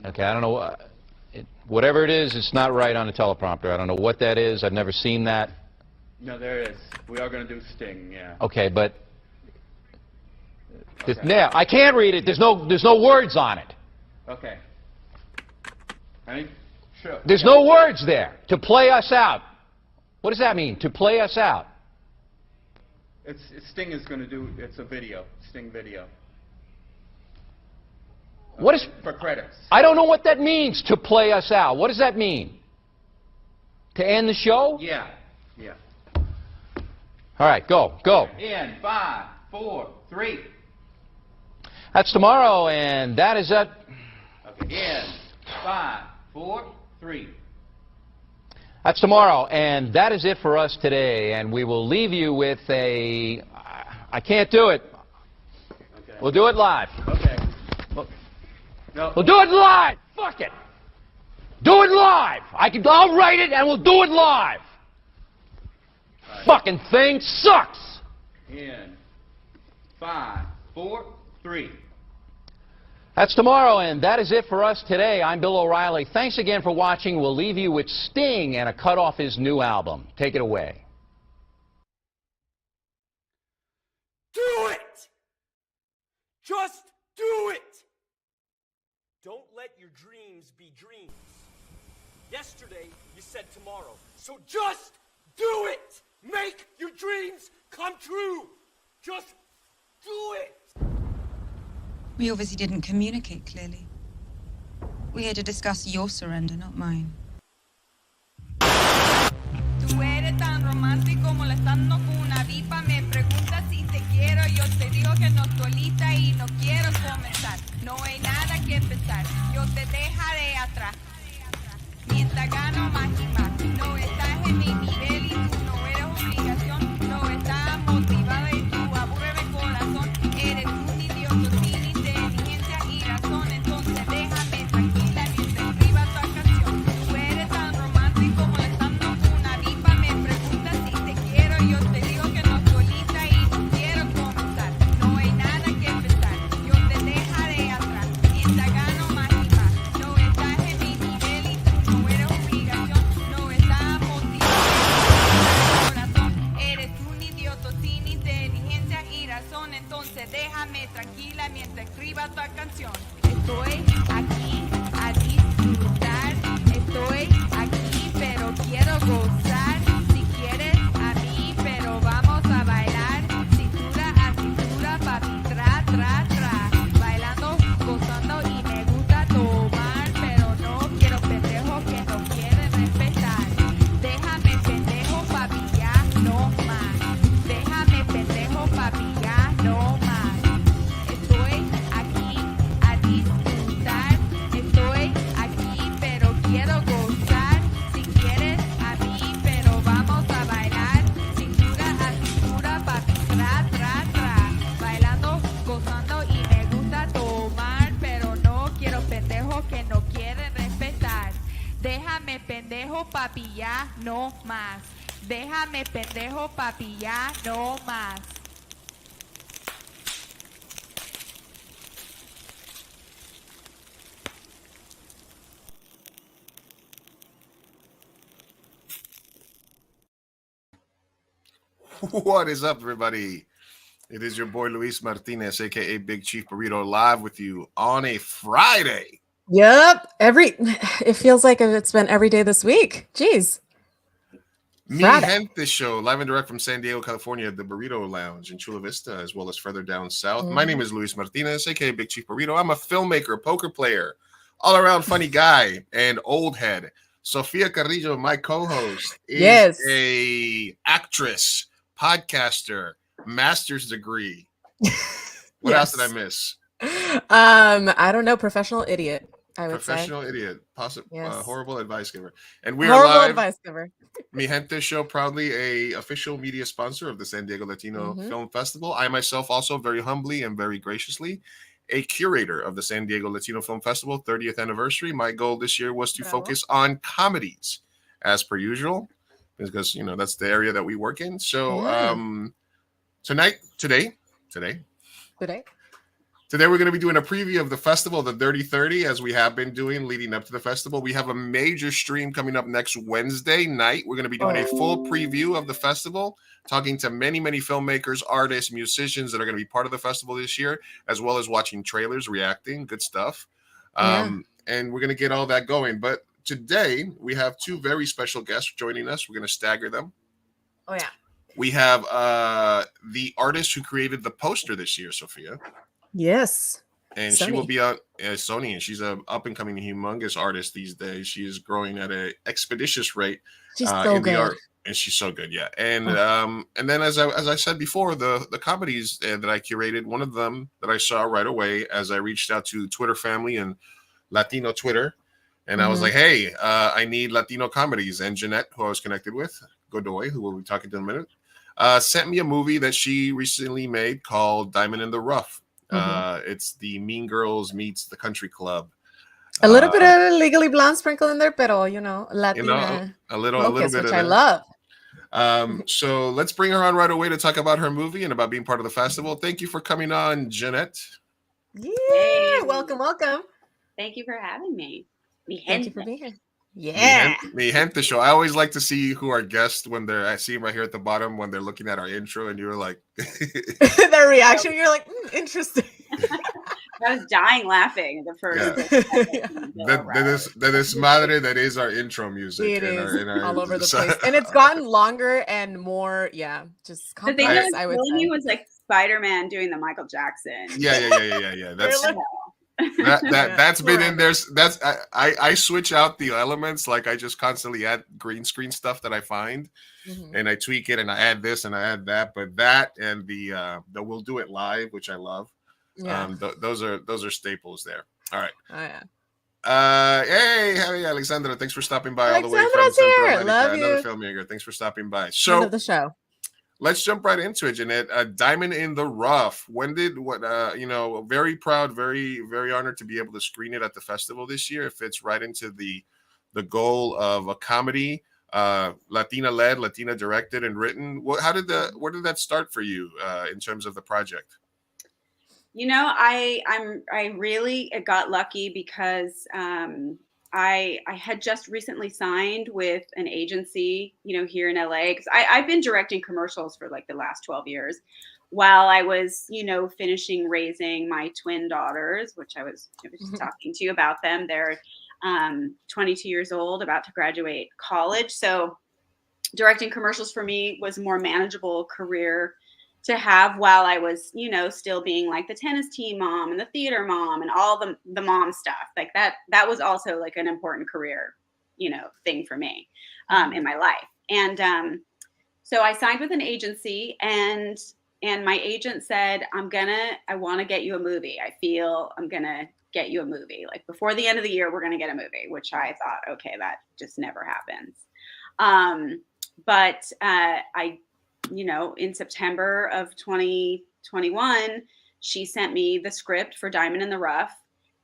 Okay, I don't know. Whatever it is, it's not right on the teleprompter. I don't know what that is. I've never seen that. No, there is. We are going to do Sting, yeah. Okay, but yeah, I can't read it. There's no words on it. Okay. Ready? Sure. There's no words there. To play us out. What does that mean? To play us out. Sting is going to do. It's a video. Sting video. Okay. What is for credits? I don't know what that means. To play us out. What does that mean? To end the show? Yeah. Yeah. All right, go. In 5, 4, 3. That's tomorrow, and that is it. Okay. In 5, 4, 3. That's tomorrow, and that is it for us today. And we will leave you with a. I can't do it. Okay. We'll do it live. Okay. No. We'll do it live. Fuck it. Do it live. I'll write it, and we'll do it live. Right. Fucking thing sucks. In 5, 4, 3. That's tomorrow, and that is it for us today. I'm Bill O'Reilly. Thanks again for watching. We'll leave you with Sting and a cut off his new album. Take it away. Do it! Just do it! Don't let your dreams be dreams. Yesterday, you said tomorrow. So just do it! Make your dreams come true! Just do it! We obviously didn't communicate clearly. We're here to discuss your surrender, not mine. Tú eres tan romántico molestando con una dipa. Me preguntas si te quiero. Yo te digo que no estoy lista y no quiero comenzar. No hay nada que empezar. Yo te dejaré atrás. Mientras gano más y más. No estás en mi nivel y tú no eres obligación. No estás motivada y tú aburres mi corazón. Eres un idiota sin inteligencia y razón. Entonces déjame tranquila mientras escriba tu canción. Tú eres tan romántico molestando con una diva. Me preguntas si te quiero. Yo te digo que no estoy lista y no quiero comenzar. No hay nada que empezar. Yo te dejaré atrás. Mientras gano más y más. No estás en mi nivel y tú no eres obligación. No estás motivado. Corazón. Eres un idiota sin inteligencia y razón. Entonces déjame tranquila mientras escriba tu canción. Estoy aquí a disfrutar. Estoy aquí pero quiero gozar. Si quieres a mí pero vamos a bailar. Cintura a cintura, papi, tra, tra, tra. Bailando, gozando y me gusta tomar. Pero no quiero pendejos que no quieren respetar. Déjame pendejo, papi, ya no más. Déjame pendejo, papi, ya no más. Estoy aquí a disfrutar. Estoy aquí pero quiero gozar. Si quieres a mí pero vamos a bailar. Cintura a cintura, papi, tra, tra, tra. Bailando, gozando y me gusta tomar. Pero no quiero pendejos que no quieren respetar. Déjame pendejo, papi, ya no más. Déjame pendejo, papi, ya no más. What is up, everybody? It is your boy Luis Martinez, aka Big Chief Burrito, live with you on a Friday. Yep. It feels like it's been every day this week. Jeez. Mi Friday. Gente show, live and direct from San Diego, California, the Burrito Lounge in Chula Vista, as well as further down south. My name is Luis Martinez, aka Big Chief Burrito. I'm a filmmaker, poker player, all-around funny guy, and old head. Sofia Carrillo, my co-host, is a actress, podcaster, master's degree. What else did I miss? I don't know. Professional idiot. I would Professional say. idiot, Yes. horrible advice giver, and we Horrible are live. advice giver. Mi Gente show, proudly a official media sponsor of the San Diego Latino Film Festival. I myself also very humbly and very graciously a curator of the San Diego Latino Film Festival 30th anniversary. My goal this year was to focus on comedies as per usual, because that's the area that we work in. So today Today we're going to be doing a preview of the festival, the Dirty 30, as we have been doing leading up to the festival. We have a major stream coming up next Wednesday night. We're going to be doing a full preview of the festival, talking to many, many filmmakers, artists, musicians that are going to be part of the festival this year, as well as watching trailers, reacting, good stuff. And we're going to get all that going. But today we have two very special guests joining us. We're going to stagger them. Oh, yeah. We have the artist who created the poster this year, Sofia. Yes. And Soni. she will be on Soni, and she's a up-and-coming humongous artist these days. She is growing at an expeditious rate. She's so in good. the art, and she's so good, yeah. And then as I said before, the comedies that I curated, one of them that I saw right away as I reached out to Twitter family and Latino Twitter, and I was like, hey, I need Latino comedies. And Jeannette, who I was connected with, Godoy, who we'll be talking to in a minute, sent me a movie that she recently made called Diamond in the Rough. It's the Mean Girls meets the Country Club. A little bit of Legally Blonde sprinkle in there, pero Latina, a little focus, bit which of I that. love. So let's bring her on right away to talk about her movie and about being part of the festival. Thank you for coming on, Jeanette. Yeah, Hey. welcome. Thank you for having me. Mi Thank you gente. for being here. Yeah. Mi gente show. I always like to see who our guests when I see them right here at the bottom when they're looking at our intro, and you're like, Their reaction, you're like, interesting. I was dying laughing at the first. that is madre, that is our intro music. It in is our all over the place, and it's gotten longer and more. Yeah, just The thing that complex. was I would killing say. me was like Spider-Man doing the Michael Jackson. Yeah. That's Really? that's been in Forever. there. That's I switch out the elements. Like I just constantly add green screen stuff that I find, and I tweak it and I add this and I add that. But that and the we'll do it live, which I love. Yeah. Those are staples there. All right. Oh, yeah. Hey, Alexandra. Thanks for stopping by all the way from Alexandra's Central here. America. Love Another you. filmmaker. Thanks for stopping by. End So of the show. let's jump right into it, Jeanette. Diamond in the Rough. Very proud, very, very honored to be able to screen it at the festival this year. It fits right into the goal of a comedy, Latina led, Latina directed and written. Where did that start for you in terms of the project? I really got lucky because I had just recently signed with an agency, here in LA, because I've been directing commercials for like the last 12 years while I was, finishing raising my twin daughters, which I was just talking to you about them. They're 22 years old, about to graduate college. So directing commercials for me was a more manageable career to have while I was, still being like the tennis team mom and the theater mom and all the mom stuff like that. That was also like an important career, thing for me in my life. And so I signed with an agency, and my agent said, I want to get you a movie. I feel I'm gonna get you a movie. Like before the end of the year, we're gonna get a movie, which I thought, okay, that just never happens. But in September of 2021, she sent me the script for Diamond in the Rough,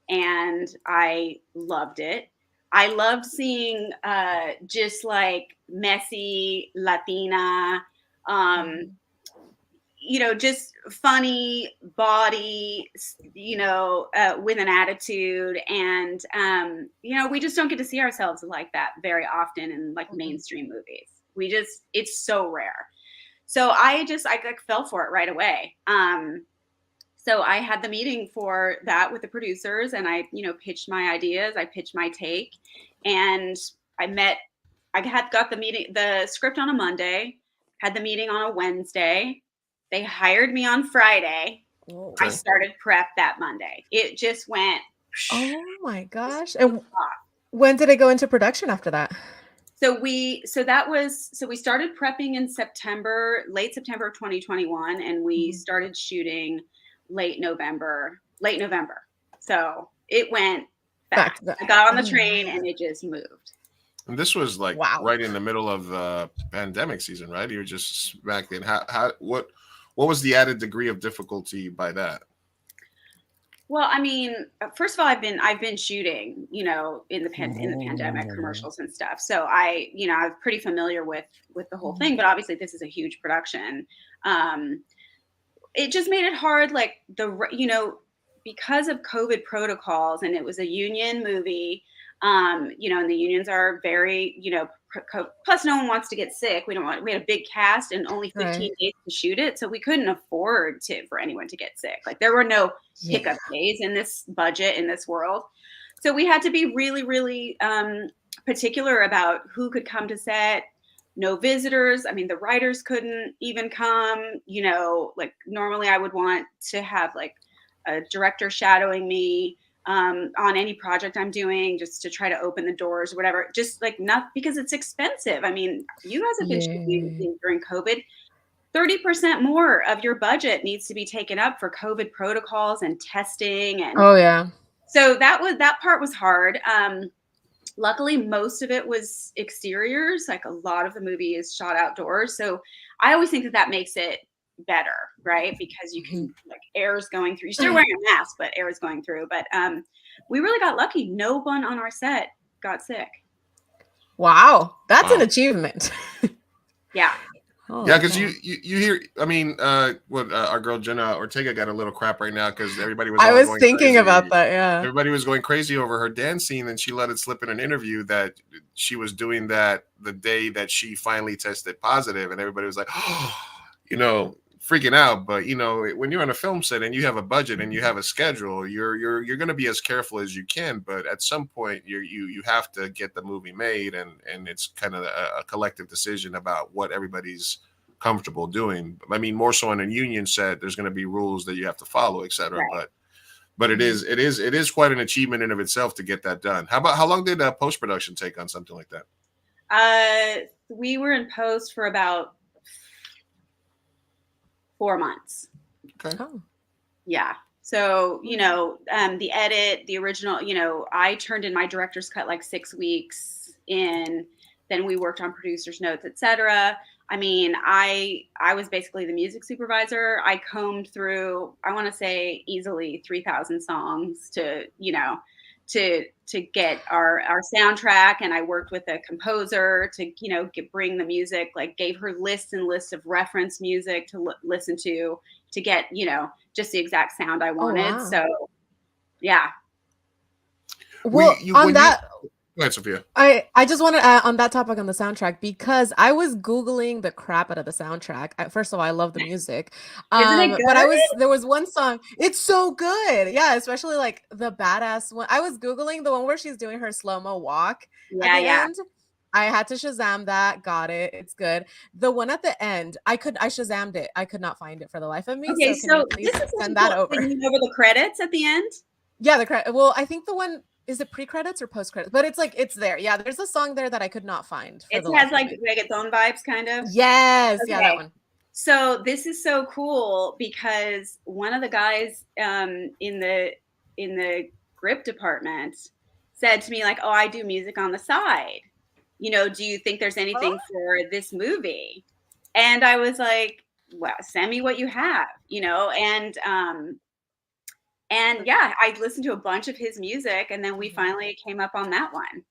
and I loved it. I loved seeing just like messy Latina, just funny body, with an attitude. And, we just don't get to see ourselves like that very often in like mainstream movies. It's so rare. So I fell for it right away. So I had the meeting for that with the producers, and I, pitched my ideas. I pitched my take, and I got the script on a Monday, had the meeting on a Wednesday. They hired me on Friday. Okay. I started prep that Monday. It just went. Oh my gosh. And when did it go into production after that? So we started prepping in late September of 2021, and we started shooting late November. So it went fast. I got on the train and it just moved. And this was like right in the middle of the pandemic season, right? You were just back then. What was the added degree of difficulty by that? Well, I mean, first of all, I've been shooting, in the pandemic commercials and stuff. So I was pretty familiar with the whole thing, but obviously this is a huge production. It just made it hard. Like because of COVID protocols, and it was a union movie, you know, and the unions are very, you know, plus no one wants to get sick. We had a big cast and only 15 days to shoot it. So we couldn't afford for anyone to get sick. Like there were no hiccup days in this budget, in this world. So we had to be really, really particular about who could come to set. No visitors. I mean, the writers couldn't even come, you know, like normally I would want to have like a director shadowing me on any project I'm doing, just to try to open the doors or whatever. Just like not because it's expensive. I mean, you guys have been shooting during COVID. 30% more of your budget needs to be taken up for COVID protocols and testing. And so that part was hard. Luckily, most of it was exteriors. Like a lot of the movie is shot outdoors. So I always think that makes it better, right? Because you can, like, air is going through. You're still wearing a mask, but air is going through. But we really got lucky. No one on our set got sick. Wow. That's an achievement. Yeah. Yeah, because you hear, I mean, our girl Jenna Ortega got a little crap right now because everybody was. I was thinking crazy. about that. Yeah, everybody was going crazy over her dance scene, and she let it slip in an interview that she was doing that the day that she finally tested positive, and everybody was like, oh, you know, freaking out. But you know, when you're on a film set and you have a budget and you have a schedule, you're going to be as careful as you can. But at some point, you have to get the movie made, and it's kind of a collective decision about what everybody's comfortable doing. I mean, more so on a union set, there's going to be rules that you have to follow, etc. Right. But it is quite an achievement in of itself to get that done. How long did post-production take on something like that? We were in post for about 4 months. Okay. Oh. Yeah. So, you know, the edit, the original, you know, I turned in my director's cut like 6 weeks in, then we worked on producer's notes, etc. I mean, I was basically the music supervisor. I combed through, I want to say easily 3,000 songs to, you know, to get our soundtrack. And I worked with a composer to, you know, bring the music, like gave her lists and lists of reference music to listen to get, you know, just the exact sound I wanted. Oh, wow. So, yeah. Well, Go ahead, Sophia. I just want to add on that topic on the soundtrack, because I was Googling the crap out of the soundtrack. First of all, I love the music. Isn't it good? But there was one song. It's so good. Yeah, especially like the badass one. I was Googling the one where she's doing her slow-mo walk at the end. I had to Shazam that. Got it. It's good. The one at the end, I Shazammed it. I could not find it for the life of me. Okay, so can you please send that over? Over the credits at the end? Yeah, the credit. Well, I think the one. Is it pre-credits or post-credits? But it's like, it's there. Yeah, there's a song there that I could not find. It has like reggaeton vibes, kind of. Yes, okay. Yeah, that one. So this is so cool because one of the guys in the grip department said to me, like, "Oh, I do music on the side. You know, do you think there's anything for this movie?" And I was like, "Well, send me what you have," you know, and yeah, I listened to a bunch of his music, and then we finally came up on that one.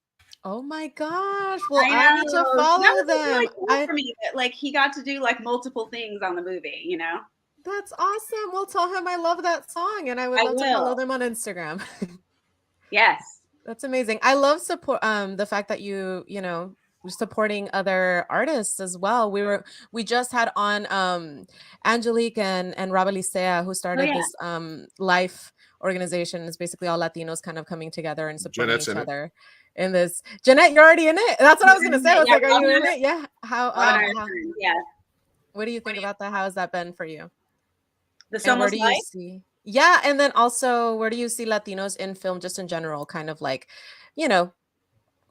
Oh my gosh! Well, I need to follow them. Really cool for me that, like, he got to do like multiple things on the movie. You know, that's awesome. Well, tell him I love that song, and I would love to follow them on Instagram. Yes, that's amazing. I love support. The fact that you know, supporting other artists as well. We just had on Angelique and Rabelisea, who started this life organization. It's basically all Latinos kind of coming together and supporting each other in this. Jeanette, you're already in it. That's what I was gonna say. I was like, are you in it? Yeah. How yeah. What do you think about that? How has that been for you? The Somos Life? Yeah, and then also, where do you see Latinos in film, just in general, kind of like, you know,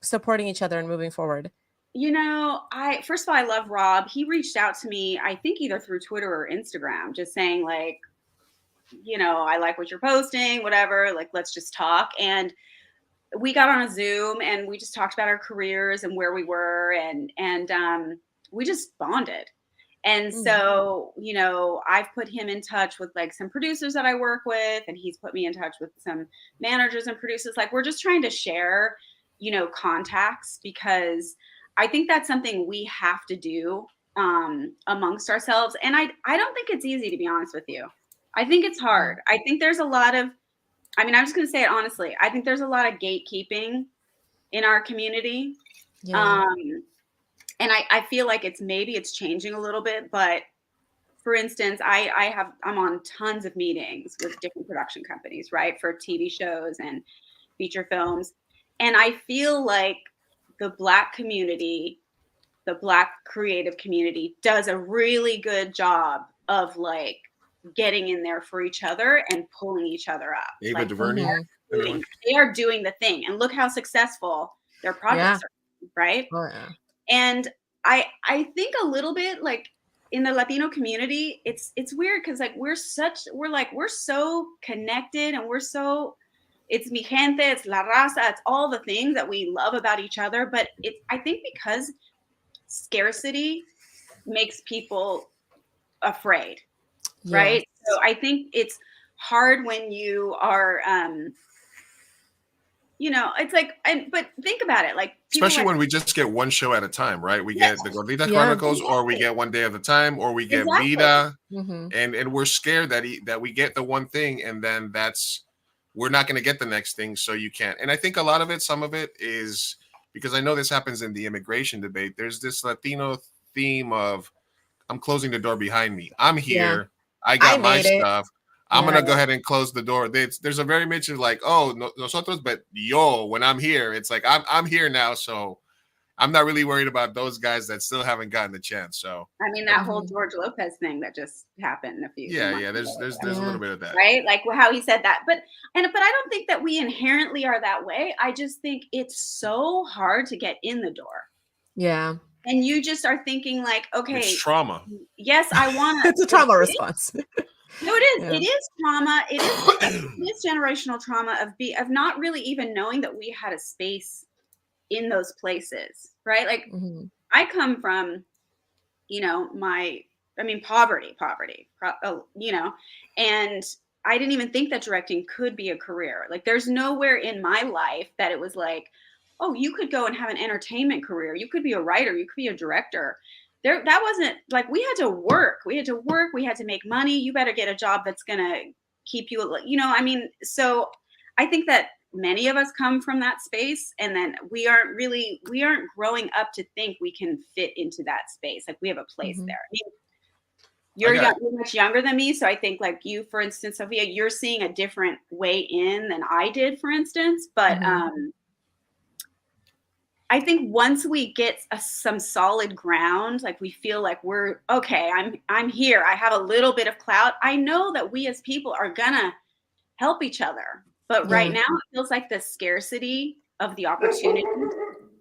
supporting each other and moving forward? You know, first of all, I love Rob. He reached out to me, I think either through Twitter or Instagram, just saying like, you know, I like what you're posting, whatever, like, let's just talk. And we got on a Zoom and we just talked about our careers and where we were, and we just bonded. And so, you know, I've put him in touch with like some producers that I work with, and he's put me in touch with some managers and producers. Like, we're just trying to share, you know, contacts, because I think that's something we have to do amongst ourselves. And I don't think it's easy, to be honest with you. I think it's hard. I think there's a lot of I mean, I'm just going to say it honestly. I think there's a lot of gatekeeping in our community. Yeah. And I feel like it's changing a little bit, but for instance, I'm on tons of meetings with different production companies, right? For TV shows and feature films. And I feel like the Black community, the Black creative community does a really good job of like getting in there for each other and pulling each other up. Ava Like, DuVernay. they are doing the thing, and look how successful their projects are, right? Oh, yeah. And I think a little bit like in the Latino community, it's weird because like we're so connected, and it's mi gente, it's la raza, it's all the things that we love about each other. But I think because scarcity makes people afraid, right? So I think it's hard when you are it's like, but think about it, like especially when we just get one show at a time, right? We get the Gordita Chronicles, or we get One Day at a Time, or we get Vida, and we're scared that we get the one thing, and then we're not going to get the next thing, so you can't. And I think some of it is because I know this happens in the immigration debate. There's this Latino theme of I'm closing the door behind me. I'm here. I got my stuff. I'm going to go ahead and close the door. There's a very mention like, oh, nosotros, but yo, when I'm here, it's like, I'm here now. So I'm not really worried about those guys that still haven't gotten the chance. So, I mean, that whole George Lopez thing that just happened a few months ago, there's a little bit of that. Right. Like how he said that, but I don't think that we inherently are that way. I just think it's so hard to get in the door. Yeah. And you just are thinking like, okay, it's trauma. Yes, I want to. It's a trauma response. No, it is. Yeah. It is trauma. It is generational trauma of not really even knowing that we had a space in those places, right? Like I come from, poverty, and I didn't even think that directing could be a career. Like there's nowhere in my life that it was like, oh, you could go and have an entertainment career. You could be a writer. You could be a director. That wasn't like we had to work. We had to make money. You better get a job that's going to keep you, so I think that many of us come from that space, and then we aren't growing up to think we can fit into that space. Like we have a place there. I mean, you're much younger than me. So I think like you, for instance, Sofia, you're seeing a different way in than I did, for instance. But, I think once we get some solid ground, like we feel like we're okay, I'm here. I have a little bit of clout. I know that we as people are gonna help each other. But right now it feels like the scarcity of the opportunity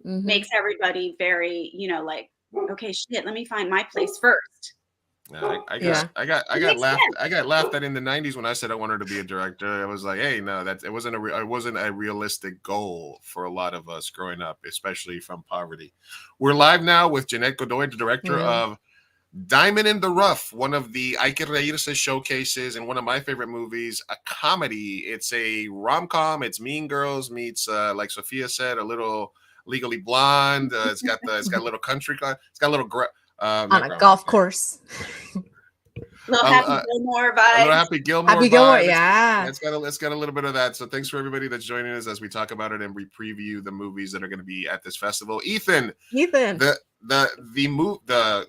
makes everybody very, like, okay, shit, let me find my place first. I got laughed at in the 90s when I said I wanted to be a director. I was like, hey, no, it wasn't a realistic goal for a lot of us growing up, especially from poverty. We're live now with Jeannette Godoy, the director of Diamond in the Rough, one of the Hay que Reírse showcases and one of my favorite movies, a comedy. It's a rom-com. It's Mean Girls meets, like Sofia said, a little Legally Blonde. It's got a little country. It's got a little on a golf course. Little Happy Gilmore vibes. Little Happy Gilmore. Happy Gilmore, yeah. It's got a little bit of that. So thanks for everybody that's joining us as we talk about it and we preview the movies that are going to be at this festival. Ethan, the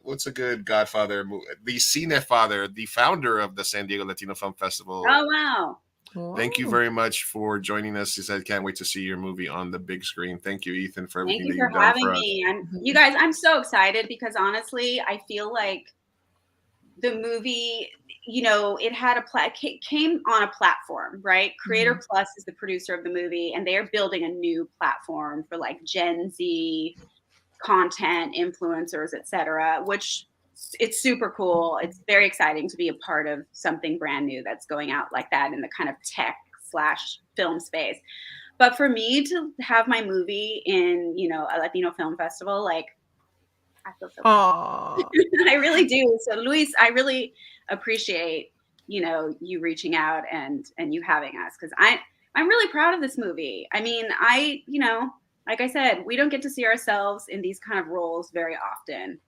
what's a good Godfather movie? The Cinefather, the founder of the San Diego Latino Film Festival. Oh wow. Thank you very much for joining us. He said, can't wait to see your movie on the big screen. Thank you, Ethan, for everything that you've done for us. Thank you for having me. You guys, I'm so excited because honestly, I feel like the movie, it came on a platform, right? Creator Plus is the producer of the movie, and they are building a new platform for like Gen Z content, influencers, etc., which it's super cool. It's very exciting to be a part of something brand new that's going out like that in the kind of tech/film space. But for me to have my movie in, a Latino film festival, like I feel so good. I really do. So Luis, I really appreciate, you reaching out and you having us, because I'm really proud of this movie. I mean, like I said, we don't get to see ourselves in these kind of roles very often.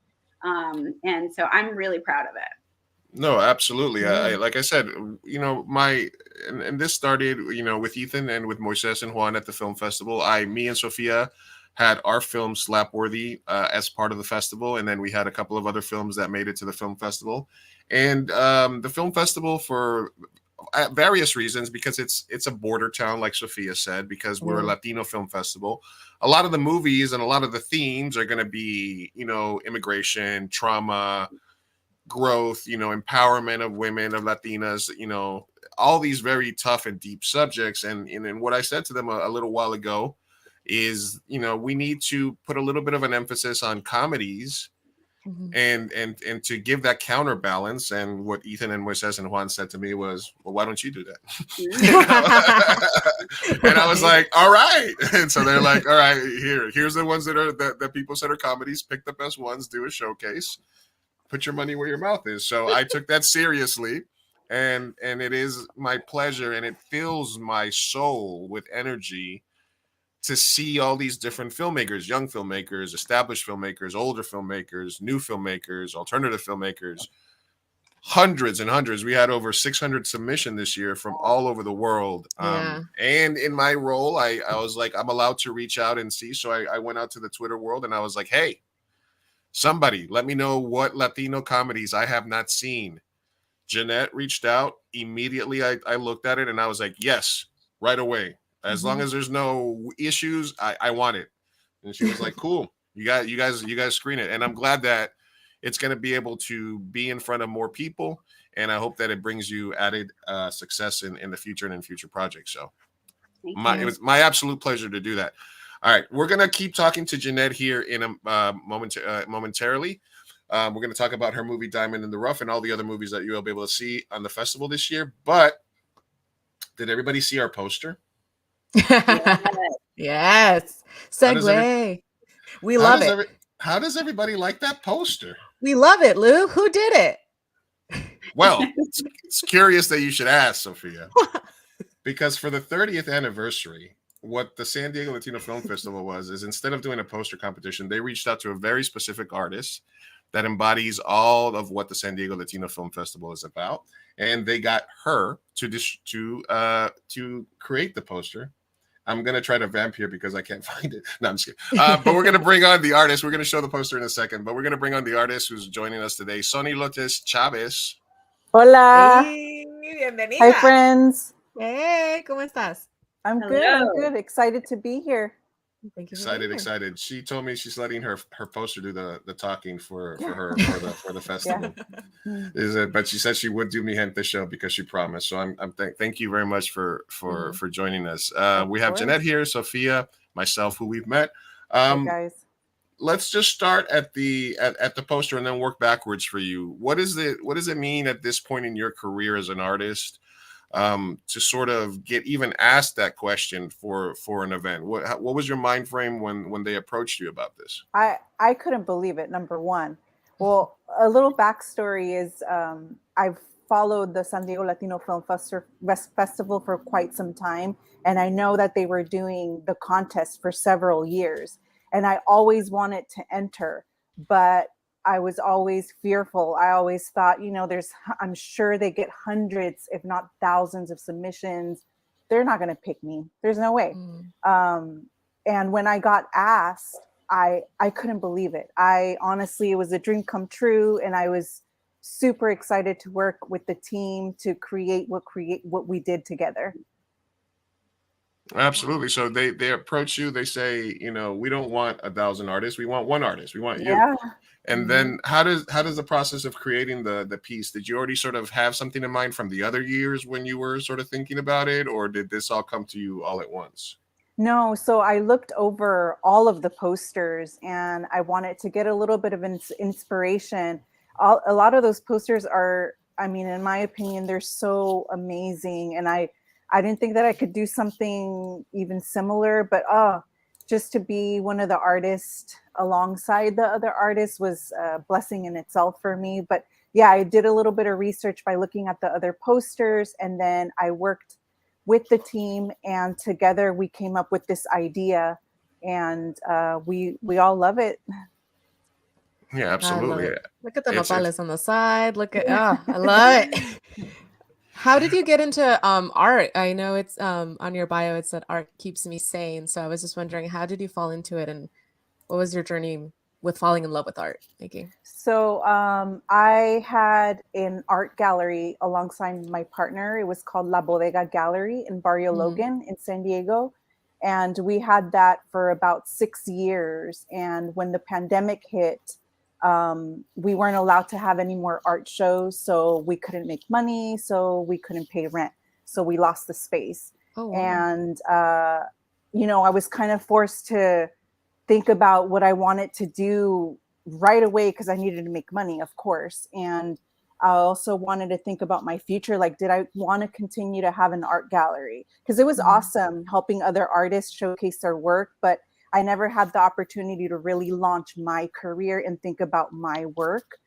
And so I'm really proud of it. No, absolutely. Like I said, you know, and this started, you know, with Ethan and with Moises and Juan at the film festival. Me and Sofia had our film Slapworthy as part of the festival, and then we had a couple of other films that made it to the film festival. And the film festival, for various reasons, because it's a border town, like Sofia said, because we're a Latino film festival. A lot of the movies and a lot of the themes are going to be, you know, immigration, trauma, growth, you know, empowerment of women, of Latinas, you know, all these very tough and deep subjects. And what I said to them a little while ago is, you know, we need to put a little bit of an emphasis on comedies and to give that counterbalance. And what Ethan and Moises and Juan said to me was, well, why don't you do that? And I was like, all right. And so they're like, all right, here's the ones that people said are comedies, pick the best ones, do a showcase, put your money where your mouth is. So I took that seriously, and it is my pleasure, and it fills my soul with energy to see all these different filmmakers, young filmmakers, established filmmakers, older filmmakers, new filmmakers, alternative filmmakers, hundreds and hundreds. We had over 600 submissions this year from all over the world. And in my role, I was like, I'm allowed to reach out and see. So I went out to the Twitter world and I was like, hey, somebody let me know what Latino comedies I have not seen. Jeanette reached out immediately. I looked at it and I was like, yes, right away. As long as there's no issues, I want it. And she was like, cool. You guys screen it. And I'm glad that it's going to be able to be in front of more people. And I hope that it brings you added success in the future and in future projects. So it was my absolute pleasure to do that. All right, we're going to keep talking to Jeanette here in a momentarily. We're going to talk about her movie Diamond in the Rough and all the other movies that you'll be able to see on the festival this year. But did everybody see our poster? Yes. Segue. We love it. How does everybody like that poster? We love it, Lou. Who did it? Well, it's curious that you should ask, Sofia. Because for the 30th anniversary, what the San Diego Latino Film Festival is instead of doing a poster competition, they reached out to a very specific artist that embodies all of what the San Diego Latino Film Festival is about. And they got her to create the poster. I'm going to try to vamp here because I can't find it. No, I'm just kidding. But we're going to bring on the artist. We're going to show the poster in a second, but we're going to bring on the artist who's joining us today, Soni Chavez. Hola. Hey, bienvenida. Hi, friends. Hey, ¿cómo estás? I'm good. I'm good. Excited to be here. Thank you. Excited. She told me she's letting her poster do the talking for her for the festival. Yeah. But she said she would do Mi Gente show because she promised. So thank you very much for joining us. We have Jeanette here, Sofia, myself, who we've met. Hey guys. Let's just start at the poster and then work backwards for you. What does it mean at this point in your career as an artist to sort of get even asked that question for an event? What was your mind frame when they approached you about this? I couldn't believe it, number one. Well, a little backstory is I've followed the San Diego Latino Film Festival for quite some time, and I know that they were doing the contest for several years, and I always wanted to enter, but I was always fearful. I always thought, I'm sure they get hundreds, if not thousands of submissions. They're not going to pick me. There's no way. And when I got asked, I couldn't believe it. Honestly, it was a dream come true. And I was super excited to work with the team to create what we did together. Absolutely. So they approach you, they say, we don't want 1,000 artists. We want one artist. We want you. Yeah. And then how does the process of creating the piece, did you already sort of have something in mind from the other years when you were sort of thinking about it, or did this all come to you all at once? No, so I looked over all of the posters and I wanted to get a little bit of inspiration. A lot of those posters are, in my opinion, they're so amazing. And I didn't think that I could do something even similar, but just to be one of the artists alongside the other artists was a blessing in itself for me. But yeah, I did a little bit of research by looking at the other posters, and then I worked with the team, and together we came up with this idea, and we all love it. Yeah, I love absolutely. it. Look at the It's nopales on the side. Look at I love it. How did you get into art? I know it's on your bio it said art keeps me sane. So I was just wondering, how did you fall into it, and what was your journey with falling in love with art making? So I had an art gallery alongside my partner. It was called La Bodega Gallery in Barrio Logan in San Diego. And we had that for about 6 years. And when the pandemic hit, we weren't allowed to have any more art shows. So we couldn't make money. So we couldn't pay rent. So we lost the space. Oh, wow. And, you know, I was kind of forced to think about what I wanted to do right away because I needed to make money, of course. And I also wanted to think about my future. Like, did I want to continue to have an art gallery? Because it was awesome helping other artists showcase their work, but I never had the opportunity to really launch my career and think about my work.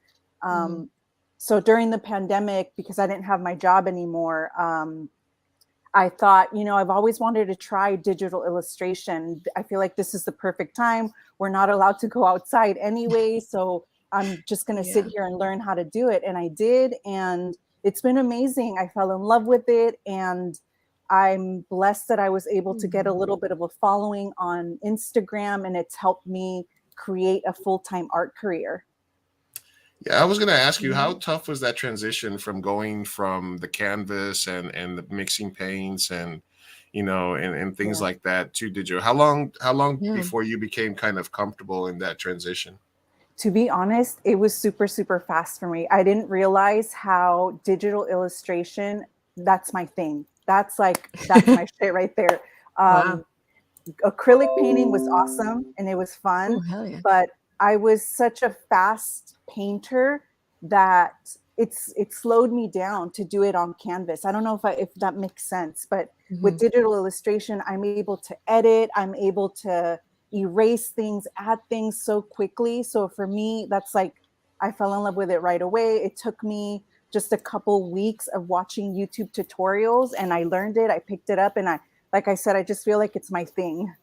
So during the pandemic, because I didn't have my job anymore, I thought, you know, I've always wanted to try digital illustration. I feel like this is the perfect time. We're not allowed to go outside anyway. So I'm just going to sit here and learn how to do it. And I did. And it's been amazing. I fell in love with it. And I'm blessed that I was able to get a little bit of a following on Instagram. And it's helped me create a full-time art career. Yeah, I was going to ask you, how tough was that transition from going from the canvas and the mixing paints and, you know, and things like that to digital? How long before you became kind of comfortable in that transition? To be honest, it was super, super fast for me. I didn't realize how digital illustration, that's my thing. That's my shit right there. Acrylic painting was awesome and it was fun, but I was such a fast painter that it slowed me down to do it on canvas. I don't know if that makes sense, but with digital illustration, I'm able to edit, I'm able to erase things, add things so quickly. So for me, that's like, I fell in love with it right away. It took me just a couple weeks of watching YouTube tutorials and I learned it, I picked it up, and like I said, I just feel like it's my thing.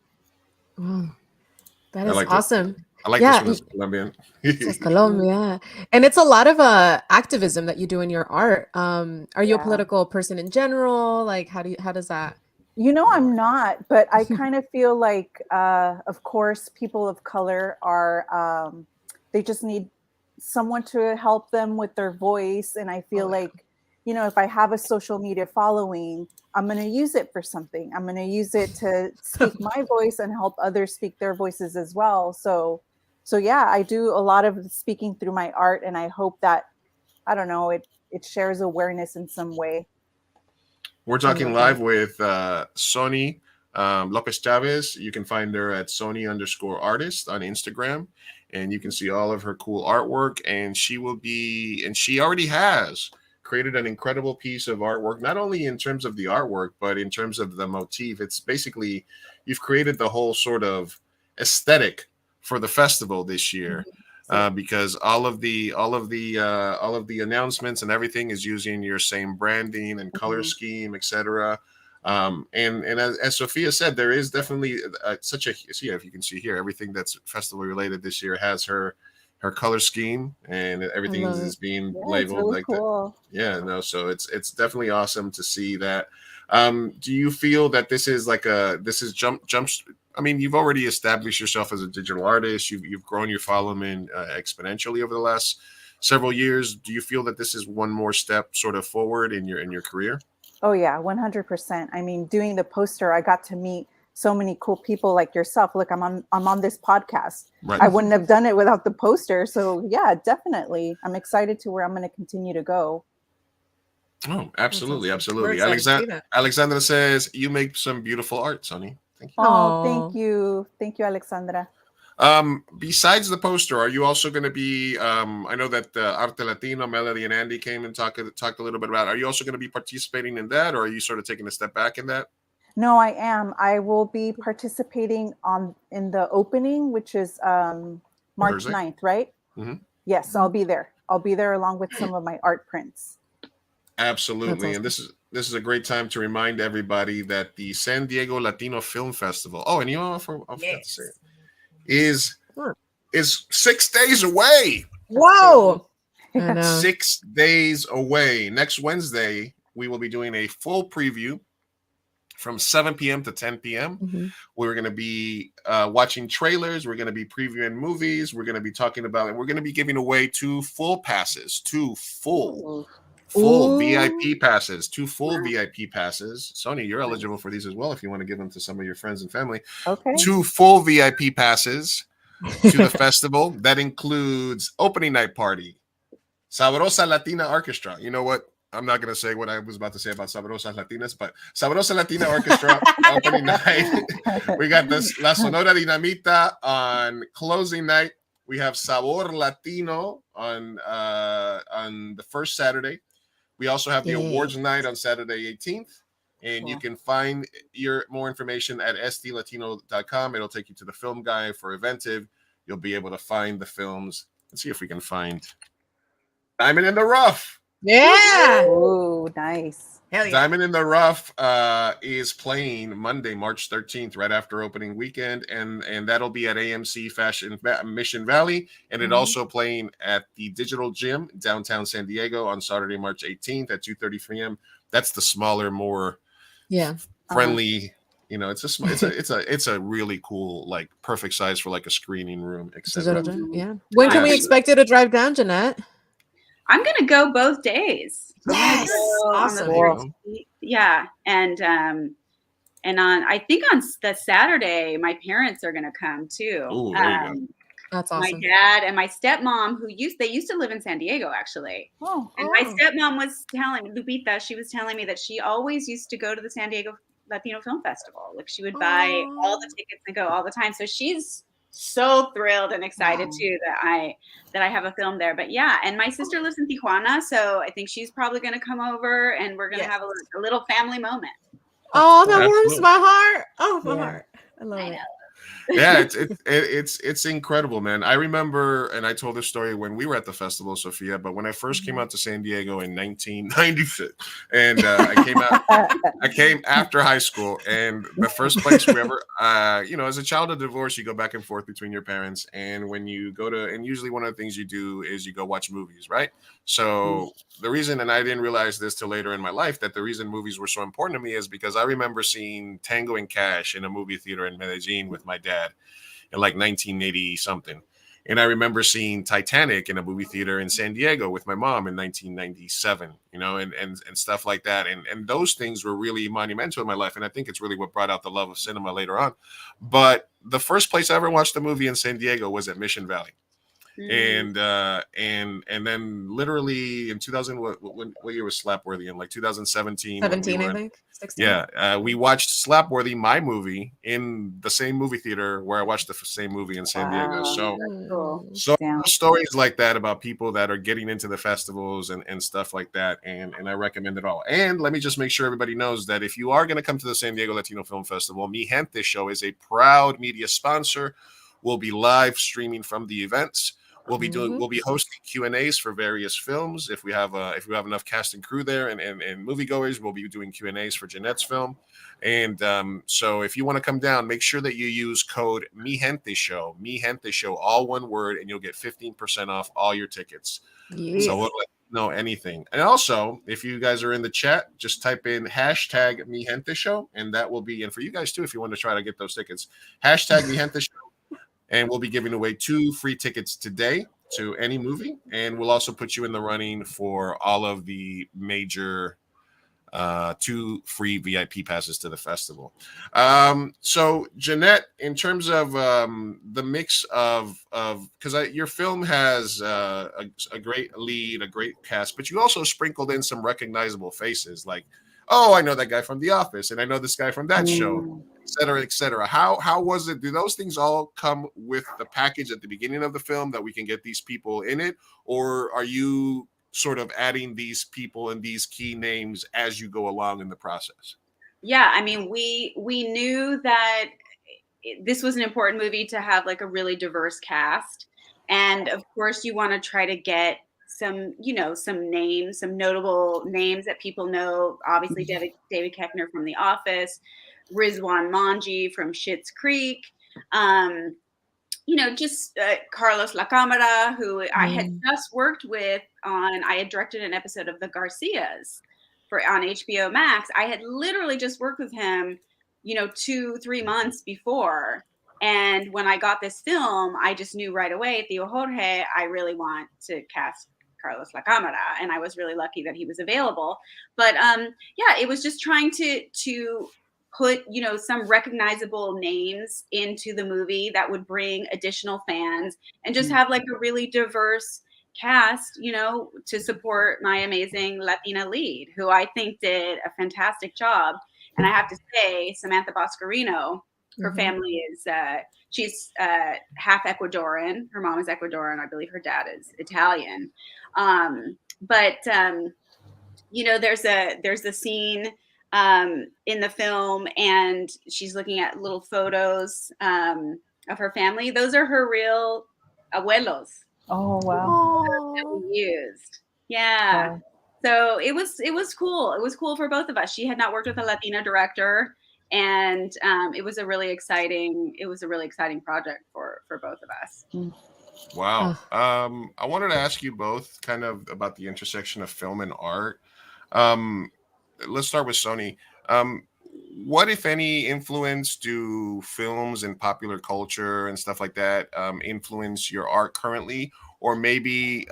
That is awesome. I like this one as Colombian. It's Colombia. And it's a lot of activism that you do in your art. Are you a political person in general? Like, how does that? You know, I'm not, but I kind of feel like, of course, people of color are, they just need someone to help them with their voice. And I feel like, you know, if I have a social media following, I'm going to use it for something. I'm going to use it to speak my voice and help others speak their voices as well. So yeah, I do a lot of speaking through my art, and I hope that, I don't know, it shares awareness in some way. We're talking live with Soni Lopez Chavez. You can find her at Soni_artist on Instagram, and you can see all of her cool artwork. And she already has created an incredible piece of artwork, not only in terms of the artwork, but in terms of the motif. It's basically, you've created the whole sort of aesthetic for the festival this year, because all of the announcements and everything is using your same branding and color scheme, etc. And as Sofia said, there is definitely such a, if you can see here, everything that's festival related this year has her color scheme, and everything is being labeled really like cool. that. Yeah, no, so it's definitely awesome to see that. Do you feel that this is jumps? I mean, you've already established yourself as a digital artist. You've grown your following exponentially over the last several years. Do you feel that this is one more step sort of forward in your career? Oh yeah, 100%. I mean, doing the poster, I got to meet so many cool people like yourself. Look, I'm on this podcast. Right. I wouldn't have done it without the poster. So yeah, definitely. I'm excited to where I'm going to continue to go. Oh, absolutely, absolutely. Excited Alexandra says you make some beautiful art, Soni. Thank you. Oh, thank you. Thank you, Alexandra. Besides the poster, are you also going to be, I know that Arte Latino, Melody and Andy came and talked a little bit about it. Are you also going to be participating in that, or are you sort of taking a step back in that? No, I am. I will be participating in the opening, which is March Thursday? 9th, right? Yes, I'll be there. I'll be there along with some of my art prints. Absolutely. Awesome. And this is a great time to remind everybody that the San Diego Latino Film Festival, oh, and I forgot to say it, is is 6 days away. Whoa. I know. 6 days away. Next Wednesday, we will be doing a full preview from 7 p.m. to 10 p.m. We're going to be watching trailers. We're going to be previewing movies. We're going to be talking about it. We're going to be giving away 2 full passes, 2 full VIP passes, 2 full VIP passes. Soni, you're eligible for these as well if you want to give them to some of your friends and family. Okay. 2 full VIP passes to the festival. That includes opening night party, Sabrosa Latina Orchestra. You know what? I'm not going to say what I was about to say about Sabrosas Latinas, but Sabrosa Latina Orchestra opening night. We got this La Sonora Dinamita on closing night. We have Sabor Latino on the first Saturday. We also have the awards night on Saturday 18th. And you can find more information at sdlatino.com. It'll take you to the film guide for Eventive. You'll be able to find the films. Let's see if we can find Diamond in the Rough. Yeah. Oh, nice. Hell yeah. Diamond in the Rough is playing Monday, March 13th, right after opening weekend, and that'll be at AMC Fashion Mission Valley, and it also playing at the Digital Gym downtown San Diego on Saturday, March 18th at 2:30 p.m. That's the smaller, more friendly. You know, it's a really cool, like perfect size for like a screening room, etc. Yeah. When can we expect you to drive down, Jeanette? I'm gonna go both days. Yes, awesome. Yeah, and on I think on the Saturday, my parents are gonna come too. Ooh, there you go. That's awesome. My dad and my stepmom, they used to live in San Diego actually. And my stepmom was telling me, Lupita, she was telling me that she always used to go to the San Diego Latino Film Festival. Like she would buy all the tickets and go all the time. So she's so thrilled and excited too that I have a film there. But yeah, and my sister lives in Tijuana, so I think she's probably going to come over, and we're going to have a little family moment. Oh, that warms my heart. Oh, my heart. I love it. Yeah, it's incredible, man. I remember, and I told this story when we were at the festival, Sofia, but when I first came out to San Diego in 1996, and I came after high school, and the first place we ever, as a child of divorce, you go back and forth between your parents, and when you go to, and usually one of the things you do is you go watch movies, right? So the reason, and I didn't realize this till later in my life, that the reason movies were so important to me is because I remember seeing Tango and Cash in a movie theater in Medellin with my dad in like 1980 something. And I remember seeing Titanic in a movie theater in San Diego with my mom in 1997, and stuff like that. And those things were really monumental in my life. And I think it's really what brought out the love of cinema later on. But the first place I ever watched a movie in San Diego was at Mission Valley. And then literally in 2000, what year was Slapworthy in? Like 2017. 17, I think. 16. Yeah, we watched Slapworthy, my movie, in the same movie theater where I watched the same movie in San Diego. So stories like that about people that are getting into the festivals and stuff like that, and I recommend it all. And let me just make sure everybody knows that if you are going to come to the San Diego Latino Film Festival, Mi Gente Show is a proud media sponsor. We'll be live streaming from the events. We'll be hosting Q&As for various films. If we have enough cast and crew there and moviegoers, we'll be doing Q&As for Jeanette's film. And so if you want to come down, make sure that you use code Mi Gente Show, all one word, and you'll get 15% off all your tickets. Yes. So we'll let you know anything. And also, if you guys are in the chat, just type in hashtag Mi Gente Show, and that will be, and for you guys too, if you want to try to get those tickets, hashtag Mi Gente Show. And we'll be giving away 2 free tickets today to any movie. And we'll also put you in the running for all of the major 2 free VIP passes to the festival. So, Jeanette, in terms of the mix of because your film has a great lead, a great cast, but you also sprinkled in some recognizable faces like, oh, I know that guy from The Office, and I know this guy from that show, et cetera, et cetera. How was it? Do those things all come with the package at the beginning of the film that we can get these people in it? Or are you sort of adding these people and these key names as you go along in the process? Yeah, I mean, we knew that this was an important movie to have like a really diverse cast. And of course, you want to try to get some names, some notable names that people know. Obviously, David Koechner from The Office, Rizwan Manji from Schitt's Creek. you know, just Carlos La Cámara, who I had just worked with on, I had directed an episode of The Garcias on HBO Max. I had literally just worked with him, you know, 2-3 months before. And when I got this film, I just knew right away, Tío Jorge, I really want to cast Carlos La Cámara. And I was really lucky that he was available. But yeah, it was just trying to put, you know, some recognizable names into the movie that would bring additional fans and just have like a really diverse cast, you know, to support my amazing Latina lead, who I think did a fantastic job. And I have to say, Samantha Boscarino, her family is, she's half Ecuadorian. Her mom is Ecuadorian. I believe her dad is Italian. You know, there's a scene in the film, and she's looking at little photos of her family. Those are her real abuelos. Oh wow! That we used, yeah. Wow. So it was cool. It was cool for both of us. She had not worked with a Latina director, and it was a really exciting project for both of us. Wow. I wanted to ask you both kind of about the intersection of film and art. Let's start with Soni. What, if any, influence do films and popular culture and stuff like that influence your art currently? Or maybe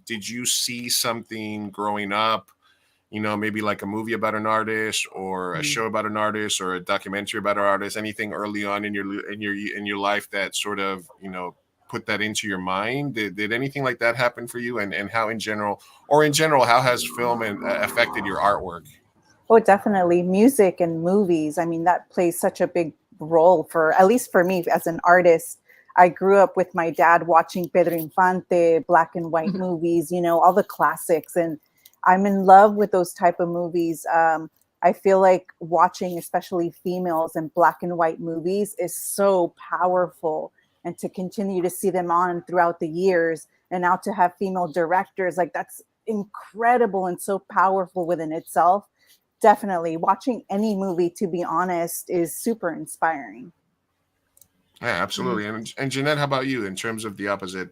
did you see something growing up, you know, maybe like a movie about an artist or a show about an artist or a documentary about an artist, anything early on in your life that sort of, you know, put that into your mind? Did anything like that happen for you? And how in general, how has film affected your artwork? Oh, definitely. Music and movies. I mean, that plays such a big role for, at least for me as an artist. I grew up with my dad watching Pedro Infante, black and white movies, you know, all the classics. And I'm in love with those type of movies. I feel like watching, especially females in black and white movies, is so powerful. And to continue to see them on throughout the years, and now to have female directors, like that's incredible and so powerful within itself. Definitely watching any movie, to be honest, is super inspiring. Yeah, absolutely. And Jeanette, how about you in terms of the opposite?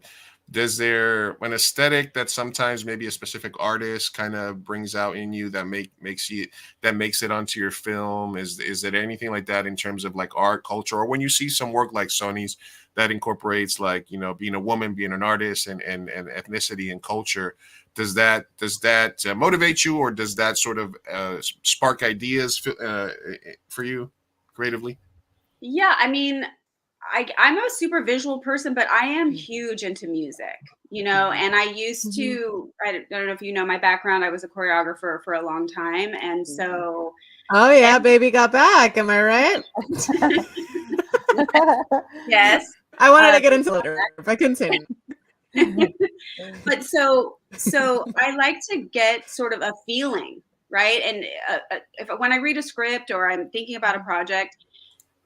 Does there an aesthetic that sometimes maybe a specific artist kind of brings out in you that makes it onto your film? Is there anything like that in terms of like art, culture, or when you see some work like Soni's that incorporates, like, you know, being a woman, being an artist, and ethnicity and culture? Does that motivate you, or does that sort of spark ideas for you creatively? Yeah, I mean, I'm a super visual person, but I am huge into music, you know, and I used to, I don't know if you know my background, I was a choreographer for a long time. And so. Oh yeah, baby got back. Am I right? Yes. I wanted to get into it later, but continue. But so I like to get sort of a feeling, right? And when I read a script or I'm thinking about a project,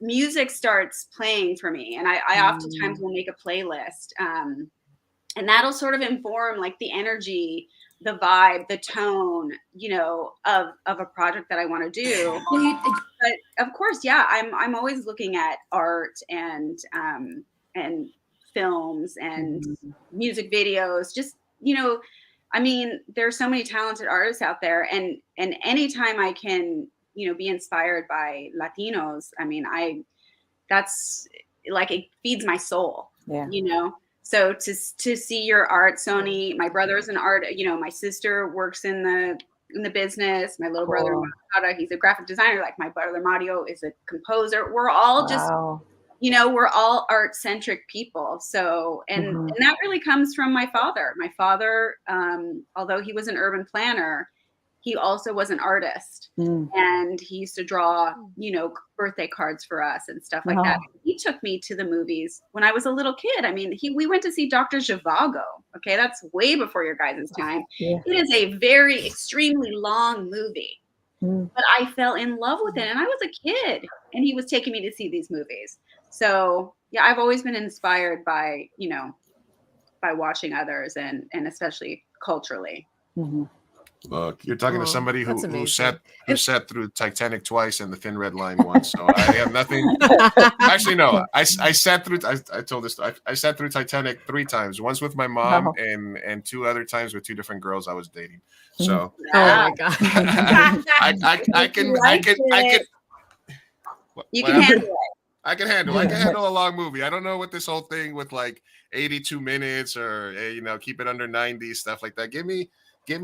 music starts playing for me, and I oftentimes will make a playlist, and that'll sort of inform like the energy, the vibe, the tone, you know, of a project that I want to do. But of course, yeah, I'm always looking at art and films and music videos. Just, you know, I mean, there's so many talented artists out there, and anytime I can, you know, be inspired by Latinos, I mean, that's like, it feeds my soul, you know? So to see your art, Soni, my brother's an art, you know, my sister works in the business. My little brother, he's a graphic designer. Like my brother Mario is a composer. We're all just, you know, we're all art centric people. So, and that really comes from my father. My father, although he was an urban planner, he also was an artist, and he used to draw, you know, birthday cards for us and stuff like that. He took me to the movies when I was a little kid. I mean, we went to see Dr. Zhivago. Okay, that's way before your guys' time. Yeah. It is a very extremely long movie, but I fell in love with it, and I was a kid, and he was taking me to see these movies. So yeah, I've always been inspired by, you know, by watching others, and especially culturally. Look, you're talking to somebody that's who amazing. sat through Titanic twice and the Thin Red Line once. So I have nothing. Actually, no. I sat through. I told this. I sat through Titanic 3 times. Once with my mom, Wow. and 2 other times with 2 different girls I was dating. So Oh my god. I can. You can handle it. I can handle a long movie. I don't know what this whole thing with like 82 minutes or keep it under 90, stuff like that. Give me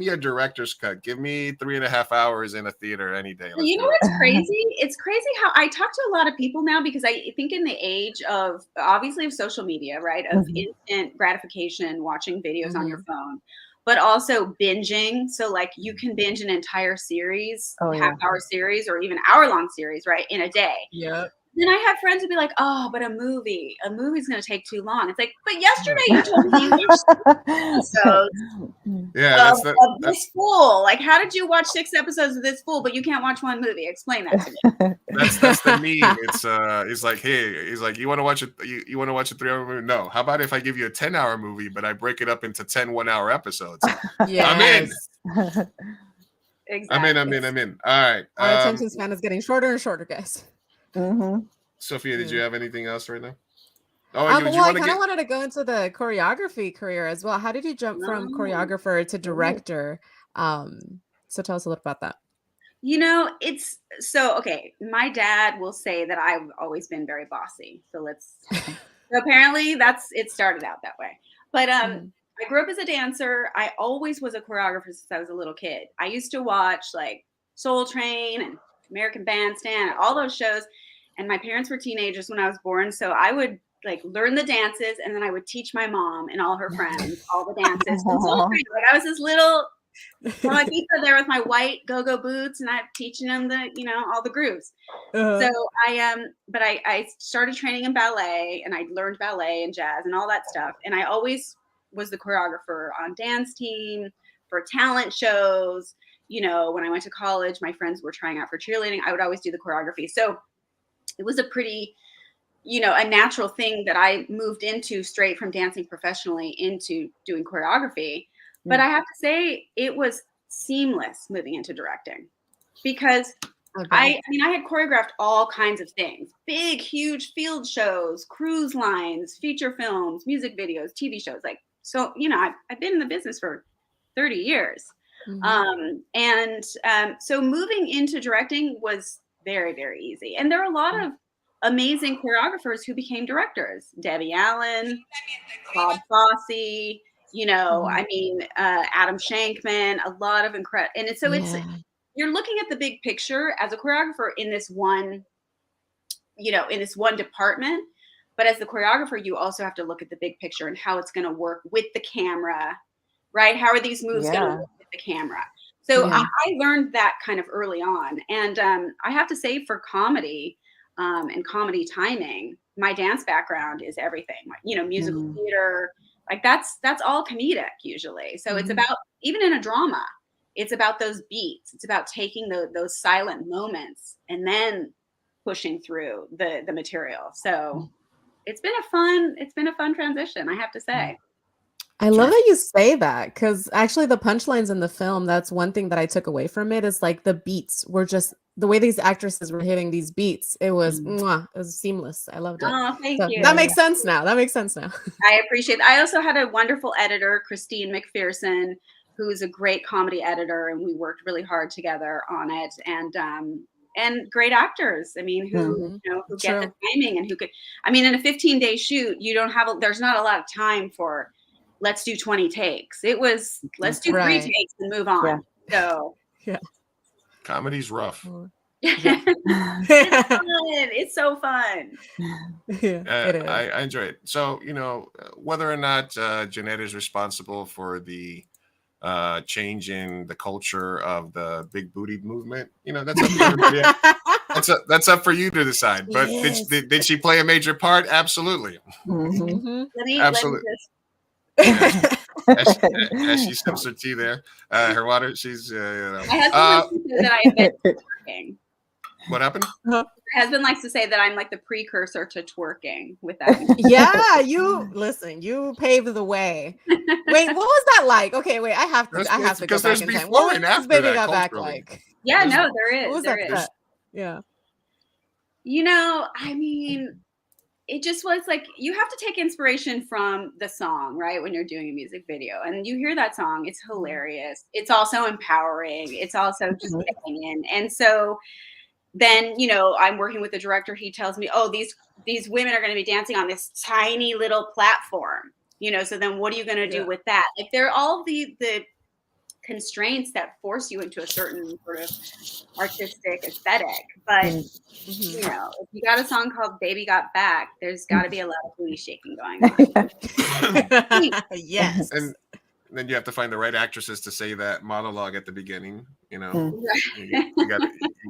a director's cut. Give me 3.5 hours in a theater any day. Well, you know what's crazy? It's crazy how I talk to a lot of people now, because I think in the age of, obviously, of social media, right, of instant gratification, watching videos on your phone, but also binging. So like you can binge an entire series, half-hour series, or even hour-long series, right, in a day. Yeah. Then I have friends who be like, "Oh, but a movie's going to take too long." It's like, but yesterday you told me you watched 6 episodes of this fool. Like, how did you watch 6 episodes of this fool, but you can't watch one movie? Explain that to me. That's the meme. It's like, hey, he's like, you want to watch you want to watch a 3-hour movie? No. How about if I give you a 10-hour movie, but I break it up into 10 1-hour episodes? Yes. I'm in. Exactly. I'm in. All right. Our attention span is getting shorter and shorter, guys. Sophia, did you have anything else right now? Oh, I kind of wanted to go into the choreography career as well. How did you jump from choreographer to director? So tell us a little about that. It's so, okay. My dad will say that I've always been very bossy. So apparently it started out that way. But I grew up as a dancer. I always was a choreographer since I was a little kid. I used to watch like Soul Train and American Bandstand, all those shows. And my parents were teenagers when I was born. So I would like learn the dances, and then I would teach my mom and all her friends all the dances. Like I was this little Juanita there with my white go-go boots, and I'm teaching them all the grooves. So I started training in ballet, and I learned ballet and jazz and all that stuff. And I always was the choreographer on dance team, for talent shows. When I went to college, my friends were trying out for cheerleading. I would always do the choreography. So it was a pretty, a natural thing that I moved into straight from dancing professionally into doing choreography. But I have to say it was seamless moving into directing, because I had choreographed all kinds of things: big, huge field shows, cruise lines, feature films, music videos, TV shows. So I've been in the business for 30 years. So moving into directing was very, very easy. And there are a lot of amazing choreographers who became directors. Debbie Allen, Claude Fosse, Adam Shankman, a lot of incredible. And it's you're looking at the big picture as a choreographer in this one, in this one department. But as the choreographer, you also have to look at the big picture and how it's going to work with the camera, right? How are these moves going to work with the camera? So I learned that kind of early on. And I have to say, for comedy and comedy timing, my dance background is everything. Musical theater, like that's all comedic usually. So it's about, even in a drama, it's about those beats. It's about taking those silent moments and then pushing through the material. So it's been a fun transition, I have to say. I love that you say that, because actually the punchlines in the film, that's one thing that I took away from it, is like the beats were just, the way these actresses were hitting these beats, it was it was seamless. I loved it. Oh, thank you. That makes sense now. I appreciate it. I also had a wonderful editor, Christine McPherson, who's a great comedy editor, and we worked really hard together on it. And great actors. I mean, who get the timing, and who could. I mean, in a 15-day shoot, there's not a lot of time for, let's do 20 takes. It was, let's do 3 takes and move on. So comedy's rough. It's so fun. I enjoy it. So whether or not Jeanette is responsible for the change in the culture of the big booty movement, that's up to everybody. That's up for you to decide. But did she play a major part? Absolutely. Absolutely. As she sips her tea there, her water, she's My husband that I have been working. What happened? My husband likes to say that I'm like the precursor to twerking with that. Yeah, you listen. You paved the way. Wait, what was that like? Okay, wait. I have to go because back there's in time. before What and was after Baby that Got Back culturally. like? Yeah, There's- no, there What is. was There that is. set? Yeah. You know, I mean, it just was like you have to take inspiration from the song, right? When you're doing a music video and you hear that song, it's hilarious. It's also empowering. It's also just banging. And so then, you know, I'm working with the director. He tells me, oh, these women are going to be dancing on this tiny little platform, you know, so then what are you going to do with that? Like there are all the constraints that force you into a certain sort of artistic aesthetic. But, you know, if you got a song called Baby Got Back, there's got to be a lot of booty shaking going on. Yes. And then you have to find the right actresses to say that monologue at the beginning. You know, you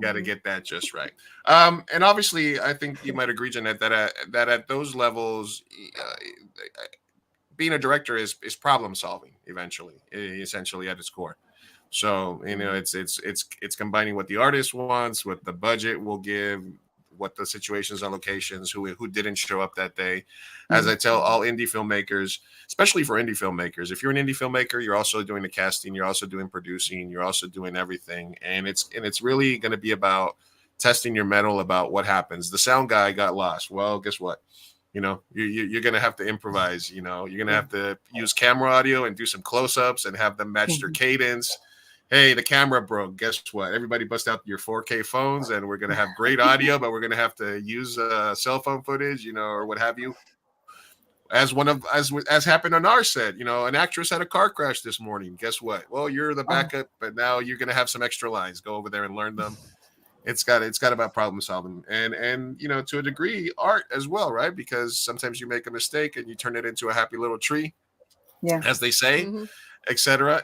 got to get that just right. And obviously, I think you might agree, Jeanette, that at those levels, being a director is problem solving. Eventually, essentially at its core. So you know, it's combining what the artist wants, what the budget will give, what the situations and locations, who didn't show up that day. As I tell all indie filmmakers, especially for indie filmmakers, if you're an indie filmmaker, you're also doing the casting, you're also doing producing, you're also doing everything. And it's really going to be about testing your mettle about what happens. The sound guy got lost. Well, guess what? You know, you're going to have to improvise. You know, you're going to have to use camera audio and do some close-ups and have them match their cadence. Hey, the camera broke. Guess what? Everybody bust out your 4K phones, and we're going to have great audio, but we're going to have to use cell phone footage, you know, or what have you. As happened on our set, you know, an actress had a car crash this morning. Guess what? Well, you're the backup, but now you're going to have some extra lines. Go over there and learn them. It's got about problem solving and you know, to a degree, art as well, right? Because sometimes you make a mistake and you turn it into a happy little tree, as they say. Etc.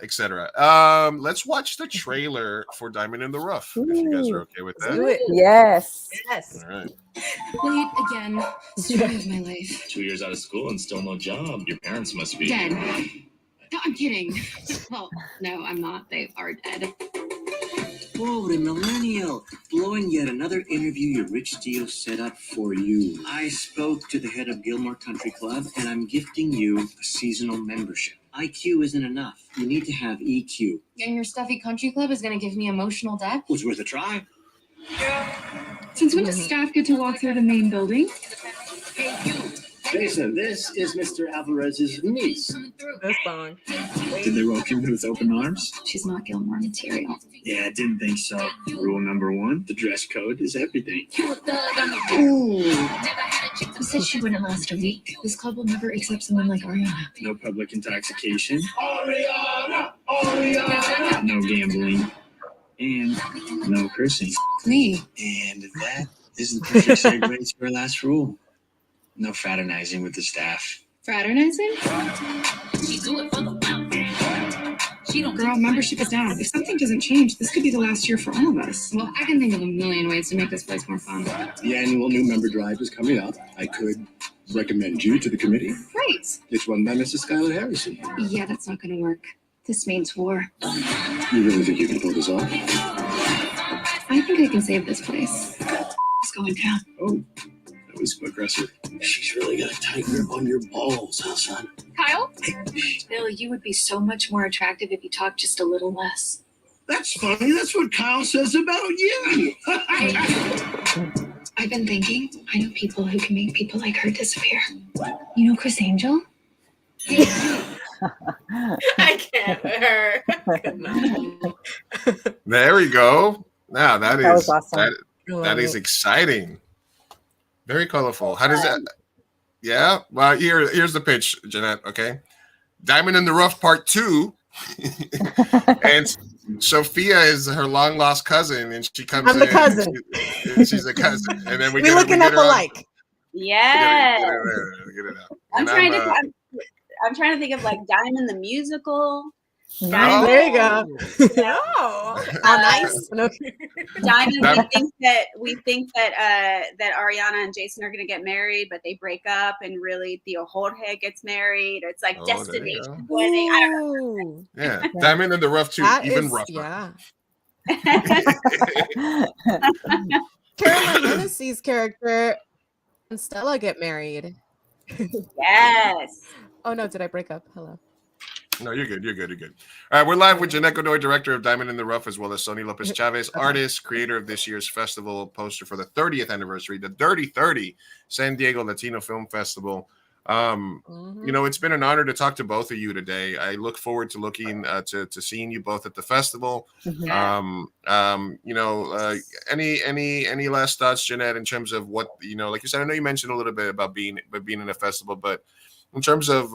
Let's watch the trailer for Diamond in the Rough. If you guys are okay with that. Do it. Yes. Yes. All right. Late again. Story of my life. 2 years out of school and still no job. Your parents must be Dead. No, I'm kidding. Well, no, I'm not. They are dead. Pobre millennial, blowing yet another interview your rich deal set up for you. I spoke to the head of Gilmore Country Club, and I'm gifting you a seasonal membership. IQ isn't enough. You need to have EQ. And your stuffy country club is going to give me emotional depth? Was worth a try. Since when does staff get to walk through the main building? Hey, you. Jason, this is Mr. Alvarez's niece. This song. Did they welcome you with open arms? She's not Gilmore material. Yeah, I didn't think so. Rule number 1, the dress code is everything. Ooh. Who said she wouldn't last a week? This club will never accept someone like Ariana. No public intoxication. No gambling. And no cursing. Me. And that is the perfect segue to our last rule. No fraternizing with the staff. Fraternizing? Girl, membership is down. If something doesn't change, this could be the last year for all of us. Well, I can think of a million ways to make this place more fun. The annual new member drive is coming up. I could recommend you to the committee. Great. It's run by Mrs. Skylar Harrison. Yeah, that's not going to work. This means war. You really think you can pull this off? I think I can save this place. It's going down. Oh, that was aggressive. She's really got a tight grip on your balls, huh, son? Kyle? Bill, you would be so much more attractive if you talked just a little less. That's funny. That's what Kyle says about you. I've been thinking, I know people who can make people like her disappear. You know Chris Angel? I can't. Her. There we go. Now that was awesome. That is exciting. Very colorful. How does that? Yeah. Well, here's the pitch, Jeanette. Okay. Diamond in the Rough Part 2. And Sofia is her long lost cousin, and she comes. I'm the cousin. She's a cousin, and then we're looking up alike. Yeah. Get it out. I'm trying to think of like Diamond the Musical. Diamond. There you go. Oh, nice. Diamond. We think that Ariana and Jason are going to get married, but they break up, and really Theo Jorge gets married. It's like destination wedding. I don't know. Yeah, Diamond in the Rough too, even rougher. Yeah. Caroline Hennessy Lucy's character and Stella get married. Yes. Oh no, did I break up? Hello. No, you're good. You're good. You're good. All right, we're live with Jeannette Godoy, director of Diamond in the Rough, as well as Soni Lopez Chavez, artist, creator of this year's festival poster for the 30th anniversary, the Dirty 30 San Diego Latino Film Festival. You know, it's been an honor to talk to both of you today. I look forward to looking to seeing you both at the festival. You know, any last thoughts, Jeanette, in terms of what, you know, like you said, I know you mentioned a little bit about being in a festival, but in terms of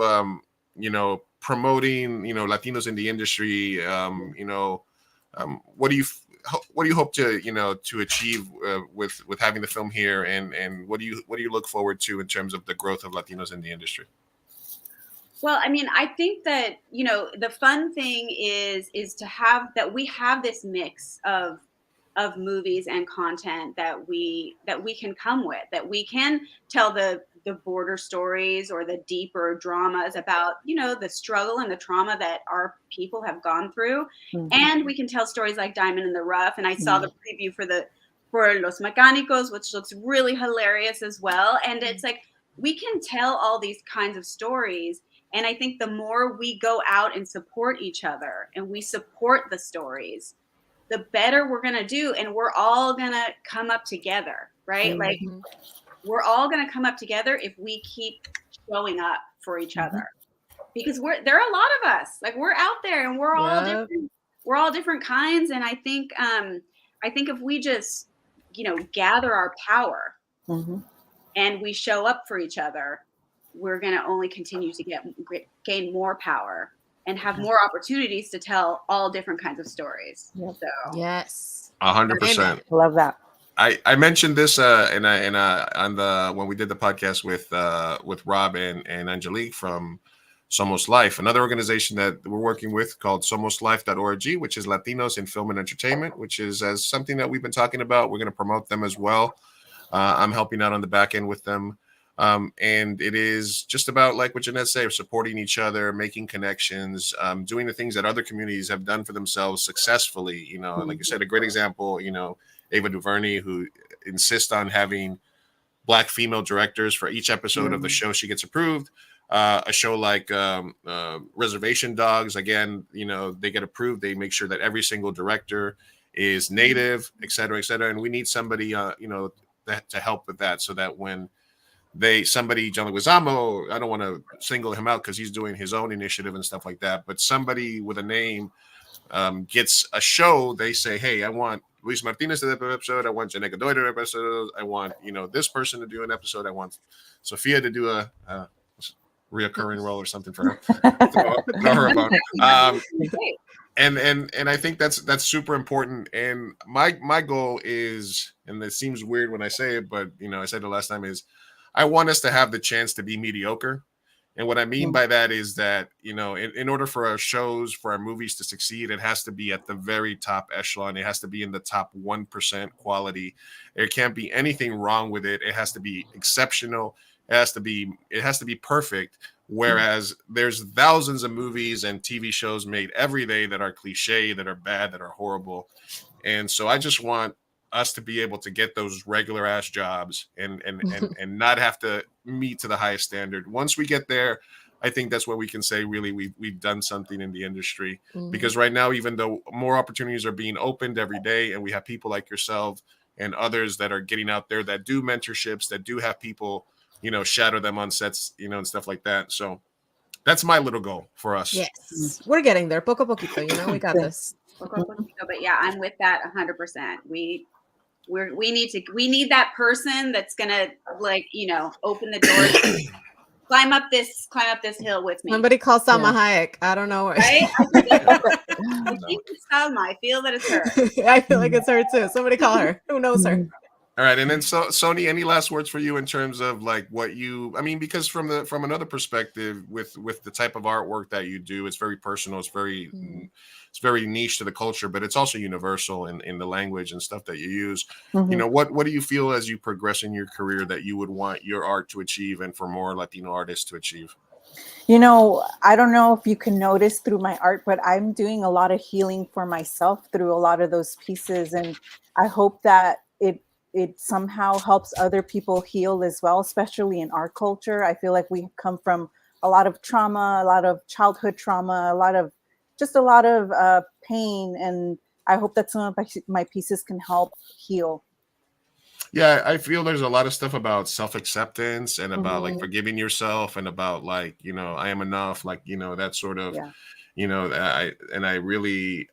you know, promoting, you know, Latinos in the industry, you know, what do you hope to, you know, to achieve with having the film here, and what do you look forward to in terms of the growth of Latinos in the industry? Well, I mean, I think that, you know, the fun thing is to have that we have this mix of movies and content that we can come with, that we can tell the border stories or the deeper dramas about, you know, the struggle and the trauma that our people have gone through. And we can tell stories like Diamond in the Rough. And I saw the preview for Los Mecánicos, which looks really hilarious as well. And it's like, we can tell all these kinds of stories. And I think the more we go out and support each other and we support the stories, the better we're going to do. And we're all going to come up together, right? Like, we're all going to come up together if we keep showing up for each other, because there are a lot of us, like, we're out there and we're all different kinds. And I think if we just, you know, gather our power and we show up for each other, we're going to only continue to gain more power and have more opportunities to tell all different kinds of stories. So yes, 100%. Love that. I mentioned this on the when we did the podcast with Rob and Angelique from Somos Life, another organization that we're working with called somoslife.org, which is Latinos in Film and Entertainment, which is as something that we've been talking about. We're going to promote them as well. I'm helping out on the back end with them. And it is just about, like what Jeanette said, supporting each other, making connections, doing the things that other communities have done for themselves successfully. You know, like you said, a great example, you know, Ava DuVernay, who insists on having Black female directors for each episode of the show she gets approved. A show like Reservation Dogs, again, you know, they get approved. They make sure that every single director is Native, et cetera, et cetera. And we need somebody, you know, to help with that, so that when John Leguizamo, I don't want to single him out because he's doing his own initiative and stuff like that, but somebody with a name gets a show, they say, hey, I want Luis Martinez to do an episode, I want Jeannette Godoy to do an episode, I want, you know, this person to do an episode, I want Sofia to do a reoccurring role or something for her. throw her about. And I think that's super important. And my goal is, and it seems weird when I say it, but you know, I said it last time, is I want us to have the chance to be mediocre. And what I mean by that is that, you know, in order for our shows, for our movies to succeed, it has to be at the very top echelon. It has to be in the top 1% quality. There can't be anything wrong with it. It has to be exceptional. It has to be perfect. Whereas there's thousands of movies and TV shows made every day that are cliche, that are bad, that are horrible. And so I just want us to be able to get those regular ass jobs and not have to meet to the highest standard. Once we get there, I think that's where we can say really we've done something in the industry. Because right now, even though more opportunities are being opened every day, and we have people like yourself and others that are getting out there that do mentorships, that do have people, you know, shadow them on sets, you know, and stuff like that. So that's my little goal for us. Yes, we're getting there, poco poquito. You know, we got this. Poco poquito, but yeah, I'm with that 100%. We need that person that's gonna, like, you know, open the door, climb up this hill with me. Somebody call Salma Hayek. I don't know. Right? I think it's Salma. I feel that it's her. I feel like it's her too. Somebody call her. Who knows her? All right, and then Soni, any last words for you in terms of like what you? I mean, because from another perspective, with the type of artwork that you do, it's very personal. It's very niche to the culture, but it's also universal in the language and stuff that you use. You know, what do you feel as you progress in your career that you would want your art to achieve, and for more Latino artists to achieve? You know, I don't know if you can notice through my art, but I'm doing a lot of healing for myself through a lot of those pieces, and I hope that it somehow helps other people heal as well, especially in our culture. I feel like we come from a lot of trauma, a lot of childhood trauma, a lot of pain, and I hope that some of my pieces can help heal. Yeah, I feel there's a lot of stuff about self-acceptance and about like Mhm. forgiving yourself and about like, I am enough, like, that sort of, Yeah. I really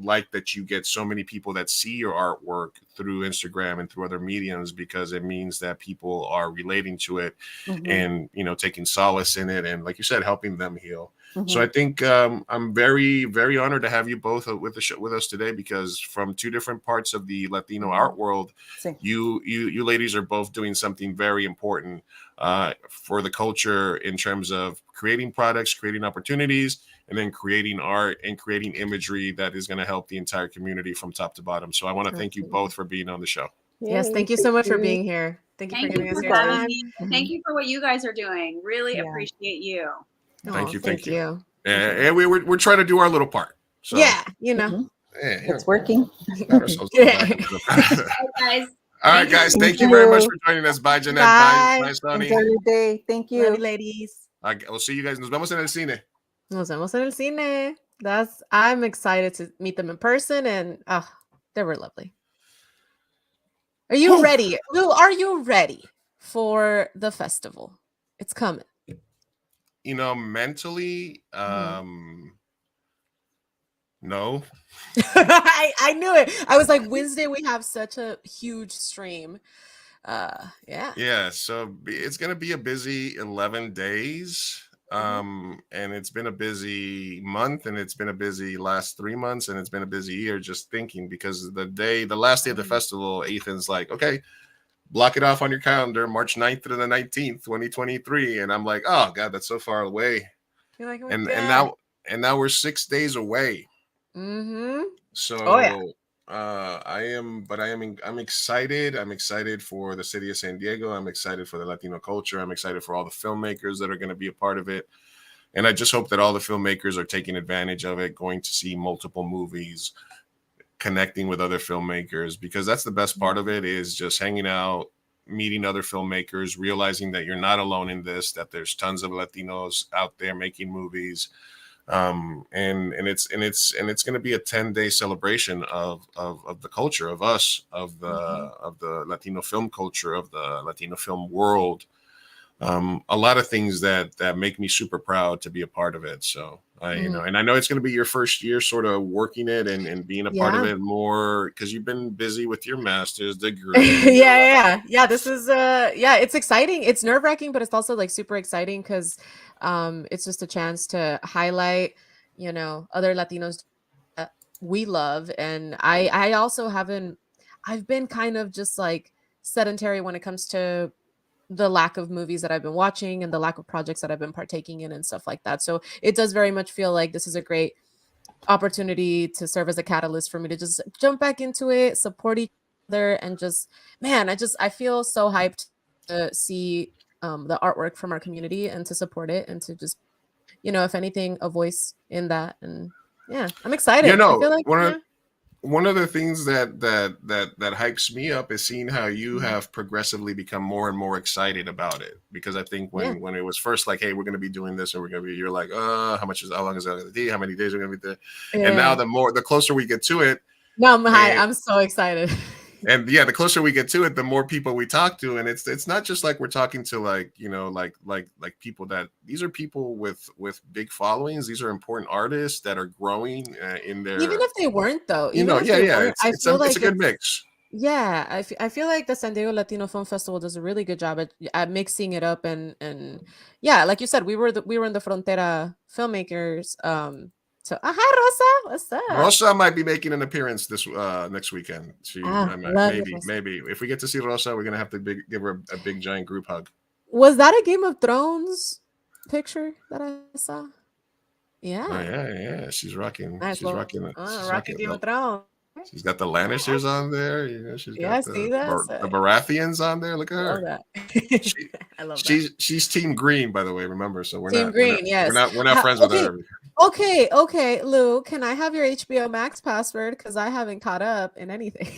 like that you get so many people that see your artwork through Instagram and through other mediums, because it means that people are relating to it Mhm. and, taking solace in it. And like you said, helping them heal. So I Mhm. think I'm very, very honored to have you both with the show with us today, because from two different parts of the Latino art world, Sí. you ladies are both doing something very important for the culture in terms of creating products, creating opportunities, and then creating art and creating imagery that is going to help the entire community from top to bottom. So I want to thank you both for being on the show. Yes, Yay, thank you so much for being here. Thank you for Thank giving you us for your having time. me. Thank you for what you guys are doing. Really Yeah. appreciate you. Thank Oh, you. thank you. And we're trying to do our little part. So Yeah, Mhm. yeah, It's working. pat ourselves on the back a little bit. Bye, guys. All right, guys. Thank Thank you very much you. for joining us. Bye, Jeanette. Bye. Bye, Soni. Enjoy your day. Thank Love you, you. ladies. We'll see you guys. Nos vemos en el cine. Nos vemos en el cine. I'm excited to meet them in person, and they were lovely. Are you ready? Lou, are you ready for the festival? It's coming. Mentally, no. I knew it. I was like, Wednesday we have such a huge stream. Yeah, so it's gonna be a busy 11 days. And it's been a busy month, and it's been a busy last 3 months, and it's been a busy year just thinking, because the last day of the festival, Ethan's like, okay, block it off on your calendar, March 9th to the 19th, 2023. And I'm like, oh God, that's so far away. You're like, oh and God. now we're 6 days away. So I'm excited. I'm excited for the city of San Diego. I'm excited for the Latino culture. I'm excited for all the filmmakers that are going to be a part of it. And I just hope that all the filmmakers are taking advantage of it, going to see multiple movies, connecting with other filmmakers, because that's the best part of it, is just hanging out, meeting other filmmakers, realizing that you're not alone in this, that there's tons of Latinos out there making movies. And it's going to be a 10-day celebration of the culture of us, of the Latino film culture, of the Latino film world. A lot of things that make me super proud to be a part of it. So and I know it's going to be your first year sort of working it and being a part of it more, because you've been busy with your master's degree. yeah. This is it's exciting. It's nerve-wracking, but it's also like super exciting, because it's just a chance to highlight, other Latinos that we love. And I also I've been kind of just like sedentary when it comes to the lack of movies that I've been watching and the lack of projects that I've been partaking in and stuff like that. So it does very much feel like this is a great opportunity to serve as a catalyst for me to just jump back into it, support each other, and just, man, I feel so hyped to see the artwork from our community and to support it, and to just, if anything, a voice in that. And yeah, I'm excited. I feel like one of the things that hypes me up is seeing how you have progressively become more and more excited about it. Because I think when it was first like, hey, we're going to be doing this, and you're like, how long is that going to be? How many days are going to be there? And now the closer we get to it. No, I'm so excited. And yeah, the closer we get to it, the more people we talk to, and it's not just like we're talking to like people that, these are people with big followings. These are important artists that are growing in their. Even if they weren't, though, it's a good mix. Yeah, I feel like the San Diego Latino Film Festival does a really good job at mixing it up, and yeah, like you said, we were in the Frontera filmmakers. So hi, Rosa, what's up? Rosa might be making an appearance this next weekend. She maybe if we get to see Rosa, we're gonna have to give her a big giant group hug. Was that a Game of Thrones picture that I saw? Yeah. Oh, yeah. She's rocking. Nice. She's rocking it. Rocking Game of Thrones. She's got the Lannisters on there. She's got the Baratheons on there. Look at her. I love that. She's Team Green, by the way. Remember, so we're Team not Green. Yes, we're not friends with her. Okay, Lou, can I have your HBO Max password, because I haven't caught up in anything?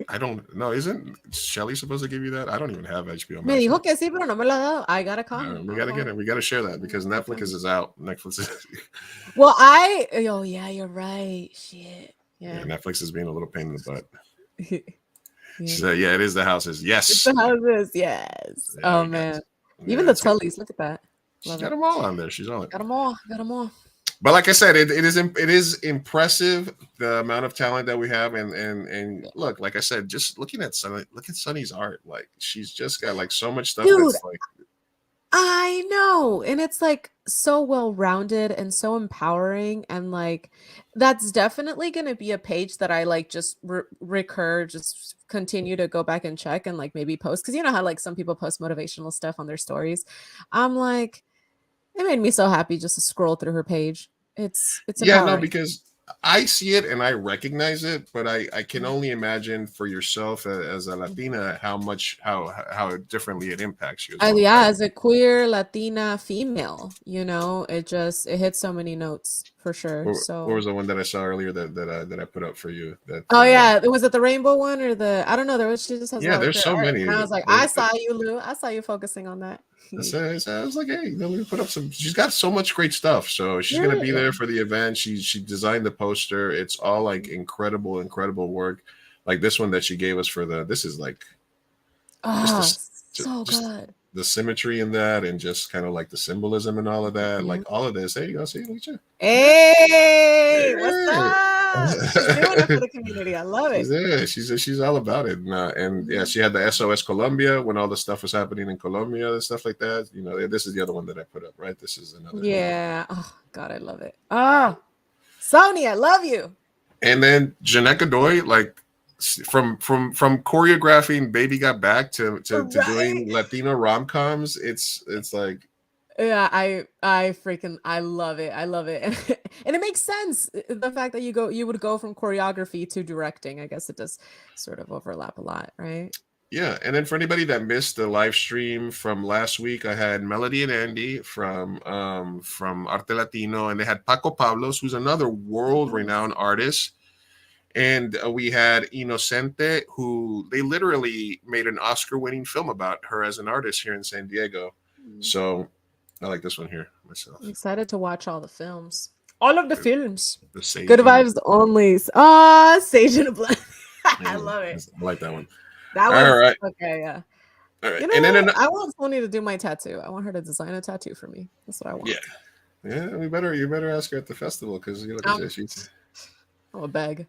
I don't know. Isn't Shelly supposed to give you that? I don't even have HBO Me Max. dijo que sí, pero no me lo ha dado. I gotta call him. We gotta get it. We gotta share that because Netflix is out. Netflix is Well, oh yeah, you're right. Shit. yeah, Yeah. Netflix is being a little pain in the butt. Yeah. She said, yeah, it is the houses. Yes. It's the houses, yes. Yeah, Oh we got man. it. Even Yeah, the Tullys, look at that. she's Love got it. them all on there. She's on it. Got them all. Got them all. But like I said, it is impressive the amount of talent that we have, and look, like I said, just looking at Sunny, look at Sunny's art. Like she's just got like so much stuff Dude, that's like I know. And it's like so well rounded and so empowering. And like that's definitely going to be a page that I like just recur, just continue to go back and check and like maybe post. Cause you know how like some people post motivational stuff on their stories. I'm like, it made me so happy just to scroll through her page. It's yeah, no, empowering. because I see it and I recognize it, but I can only imagine for yourself as a Latina how differently it impacts you. As well, Yeah, right? as a queer Latina female, you know, it hits so many notes for sure. What So was the one that I saw earlier that I put up for you? That oh yeah, was it the rainbow one or the I don't know. She just has a yeah, lot of there's great so art. many. And I was like, I saw you, Lou. I saw you focusing on that. I was like, hey, let me put up some. She's got so much great stuff. So she's gonna be there for the event. She designed the poster. It's all like incredible work. Like this one that she gave us for this is like so good. The symmetry in that, and just kind of like the symbolism and all of that. Like all of this. There you go. See, look at you. Hey, what's up? She's doing it for the community. I love it. Yeah, she's all about it. And yeah, she had the SOS Colombia when all the stuff was happening in Colombia and stuff like that. You know, this is the other one that I put up, right? This is another. Yeah. Oh God, I love it. Oh, Soni, I love you. And then Jeannette Godoy, like from choreographing Baby Got Back to doing Latino rom-coms, it's like yeah, I freaking I love it. I love it. And it makes sense. The fact that you would go from choreography to directing. I guess it does sort of overlap a lot, right? Yeah. And then for anybody that missed the live stream from last week, I had Melody and Andy from Arte Latino, and they had Paco Pablos, who's another world-renowned artist. And we had Inocente, who they literally made an Oscar-winning film about her as an artist here in San Diego. So I like this one here myself. I'm excited to watch all the films. All of the films. The Sage Good vibes only. Sage in a Blood. I love it. I like that one. That was all right. Okay, yeah. All right. You know And then I want Soni to do my tattoo. I want her to design a tattoo for me. That's what I want. Yeah. You better ask her at the festival because you know she's I'm a bag.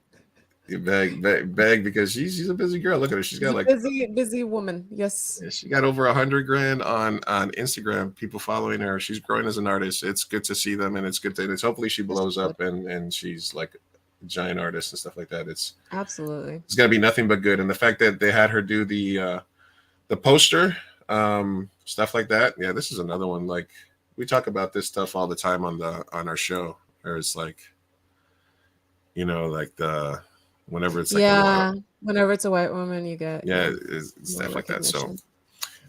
You beg because she's a busy girl. Look at her. She's got like busy woman. Yes. Yeah, she got over 100 grand on Instagram. People following her. She's growing as an artist. It's good to see them, and it's good to. Hopefully she blows up and she's like a giant artist and stuff like that. It's absolutely. It's gonna be nothing but good. And the fact that they had her do the poster, stuff like that. Yeah, this is another one. Like we talk about this stuff all the time on our show. Where it's like, you know, like whenever it's like whenever it's a white woman, you get it's stuff like that. So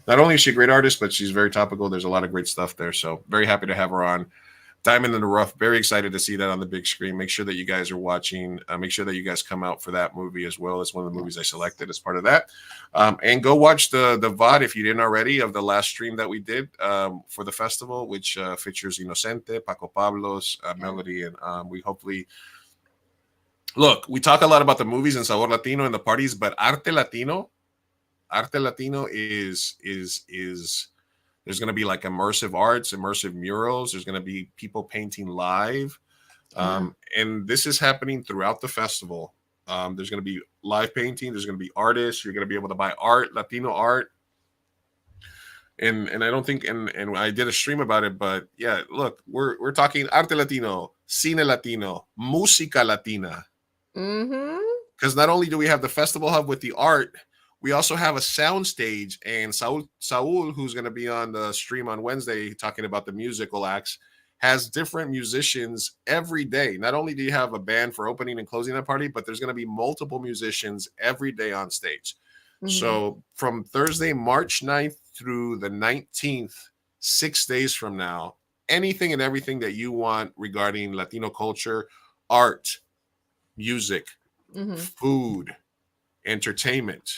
not only is she a great artist, but she's very topical. There's a lot of great stuff there. So very happy to have her on. Diamond in the Rough. Very excited to see that on the big screen. Make sure that you guys are watching. Make sure that you guys come out for that movie as well. It's one of the movies I selected as part of that. And go watch the VOD if you didn't already of the last stream that we did for the festival, which features Inocente, Paco Pablos, Melody, and we hopefully. Look, we talk a lot about the movies and Sabor Latino and the parties, but Arte Latino is there's going to be like immersive arts, immersive murals. There's going to be people painting live. And this is happening throughout the festival. There's going to be live painting. There's going to be artists. You're going to be able to buy art, Latino art. And I don't think, and I did a stream about it, but yeah, look, we're talking Arte Latino, Cine Latino, Música Latina. Because not only do we have the festival hub with the art, we also have a sound stage, and Saul, who's going to be on the stream on Wednesday talking about the musical acts, has different musicians every day. Not only do you have a band for opening and closing that party, but there's going to be multiple musicians every day on stage. So from Thursday, March 9th through the 19th, 6 days from now, anything and everything that you want regarding Latino culture, art, music, food, entertainment,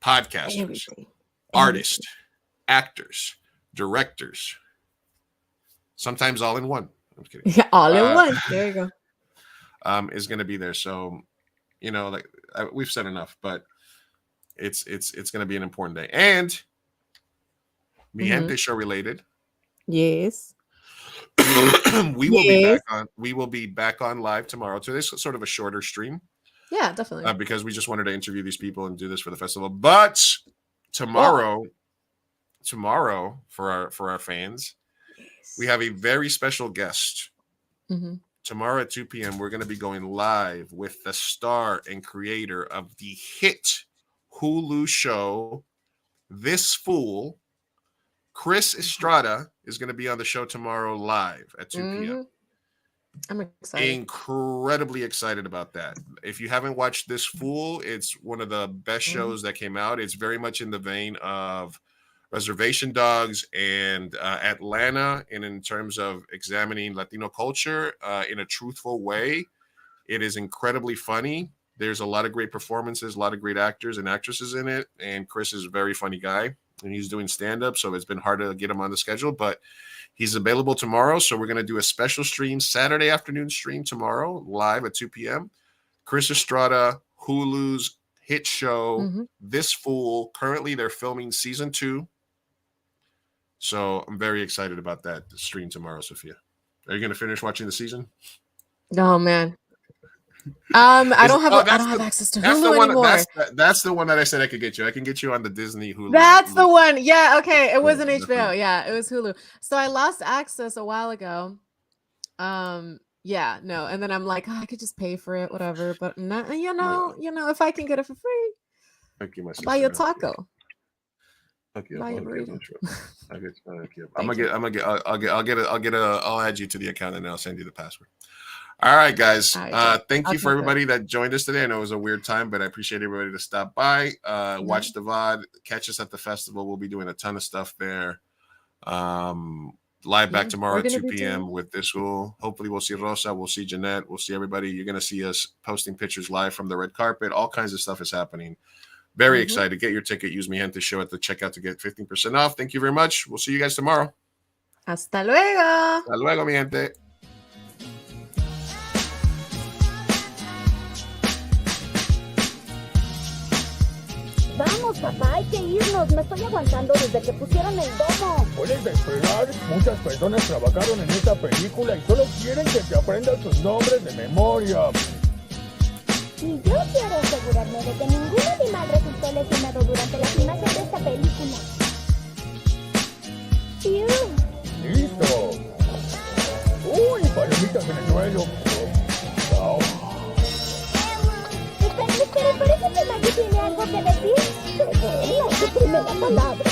podcasters, Everything. artists, actors, directors, sometimes all in one. I'm kidding. Yeah, all in one. There you go. Is going to be there. So, you know, like we've said enough, but it's going to be an important day. And Mi Gente show related. Yes. We will be back on live tomorrow. So this is sort of a shorter stream. Yeah, definitely. Because we just wanted to interview these people and do this for the festival. But tomorrow for our fans, we have a very special guest. Tomorrow at 2 p.m., we're going to be going live with the star and creator of the hit Hulu show, This Fool. Chris Estrada is going to be on the show tomorrow live at 2 p.m. I'm excited. Incredibly excited about that. If you haven't watched This Fool, it's one of the best shows that came out. It's very much in the vein of Reservation Dogs and Atlanta, and in terms of examining Latino culture in a truthful way. It is incredibly funny. There's a lot of great performances, a lot of great actors and actresses in it, and Chris is a very funny guy, and he's doing stand-up, so it's been hard to get him on the schedule, but he's available tomorrow, so we're going to do a special stream, Saturday afternoon stream tomorrow, live at 2 p.m. Chris Estrada, Hulu's hit show, This Fool. Currently, they're filming season 2. So I'm very excited about that stream tomorrow, Sofia. Are you going to finish watching the season? Oh man, I don't have access to Hulu anymore. That's the one that I said I could get you. I can get you on the Disney Hulu. That's the one. Yeah. Okay. It wasn't HBO. Yeah, it was Hulu. So I lost access a while ago. Yeah. No. And then I'm like, I could just pay for it, whatever. But not, you know, if I can get it for free, I'll buy you a taco. Okay, I'll add you to the account and I'll send you the password. All right, guys. Thank you for everybody that joined us today. I know it was a weird time, but I appreciate everybody to stop by, watch the VOD, catch us at the festival. We'll be doing a ton of stuff there. Live back tomorrow at 2 p.m. with This Fool. Hopefully we'll see Rosa, we'll see Jeanette, we'll see everybody. You're going to see us posting pictures live from the red carpet. All kinds of stuff is happening. Very excited. Get your ticket. Use Mi Gente show at the checkout to get 15% off. Thank you very much. We'll see you guys tomorrow. Hasta luego. Hasta luego, mi gente. Vamos, papá, hay que irnos. Me estoy aguantando desde que pusieron el domo. Puedes esperar. Muchas personas trabajaron en esta película y solo quieren que te aprendas sus nombres de memoria. Y yo quiero asegurarme de que ningún animal resultó lesionado durante la filmación de esta película. ¡Listo! ¡Uy, palomitas en el suelo! ¡Chao! Espera, parece que Maggie tiene algo que decir. Es tu primera palabra.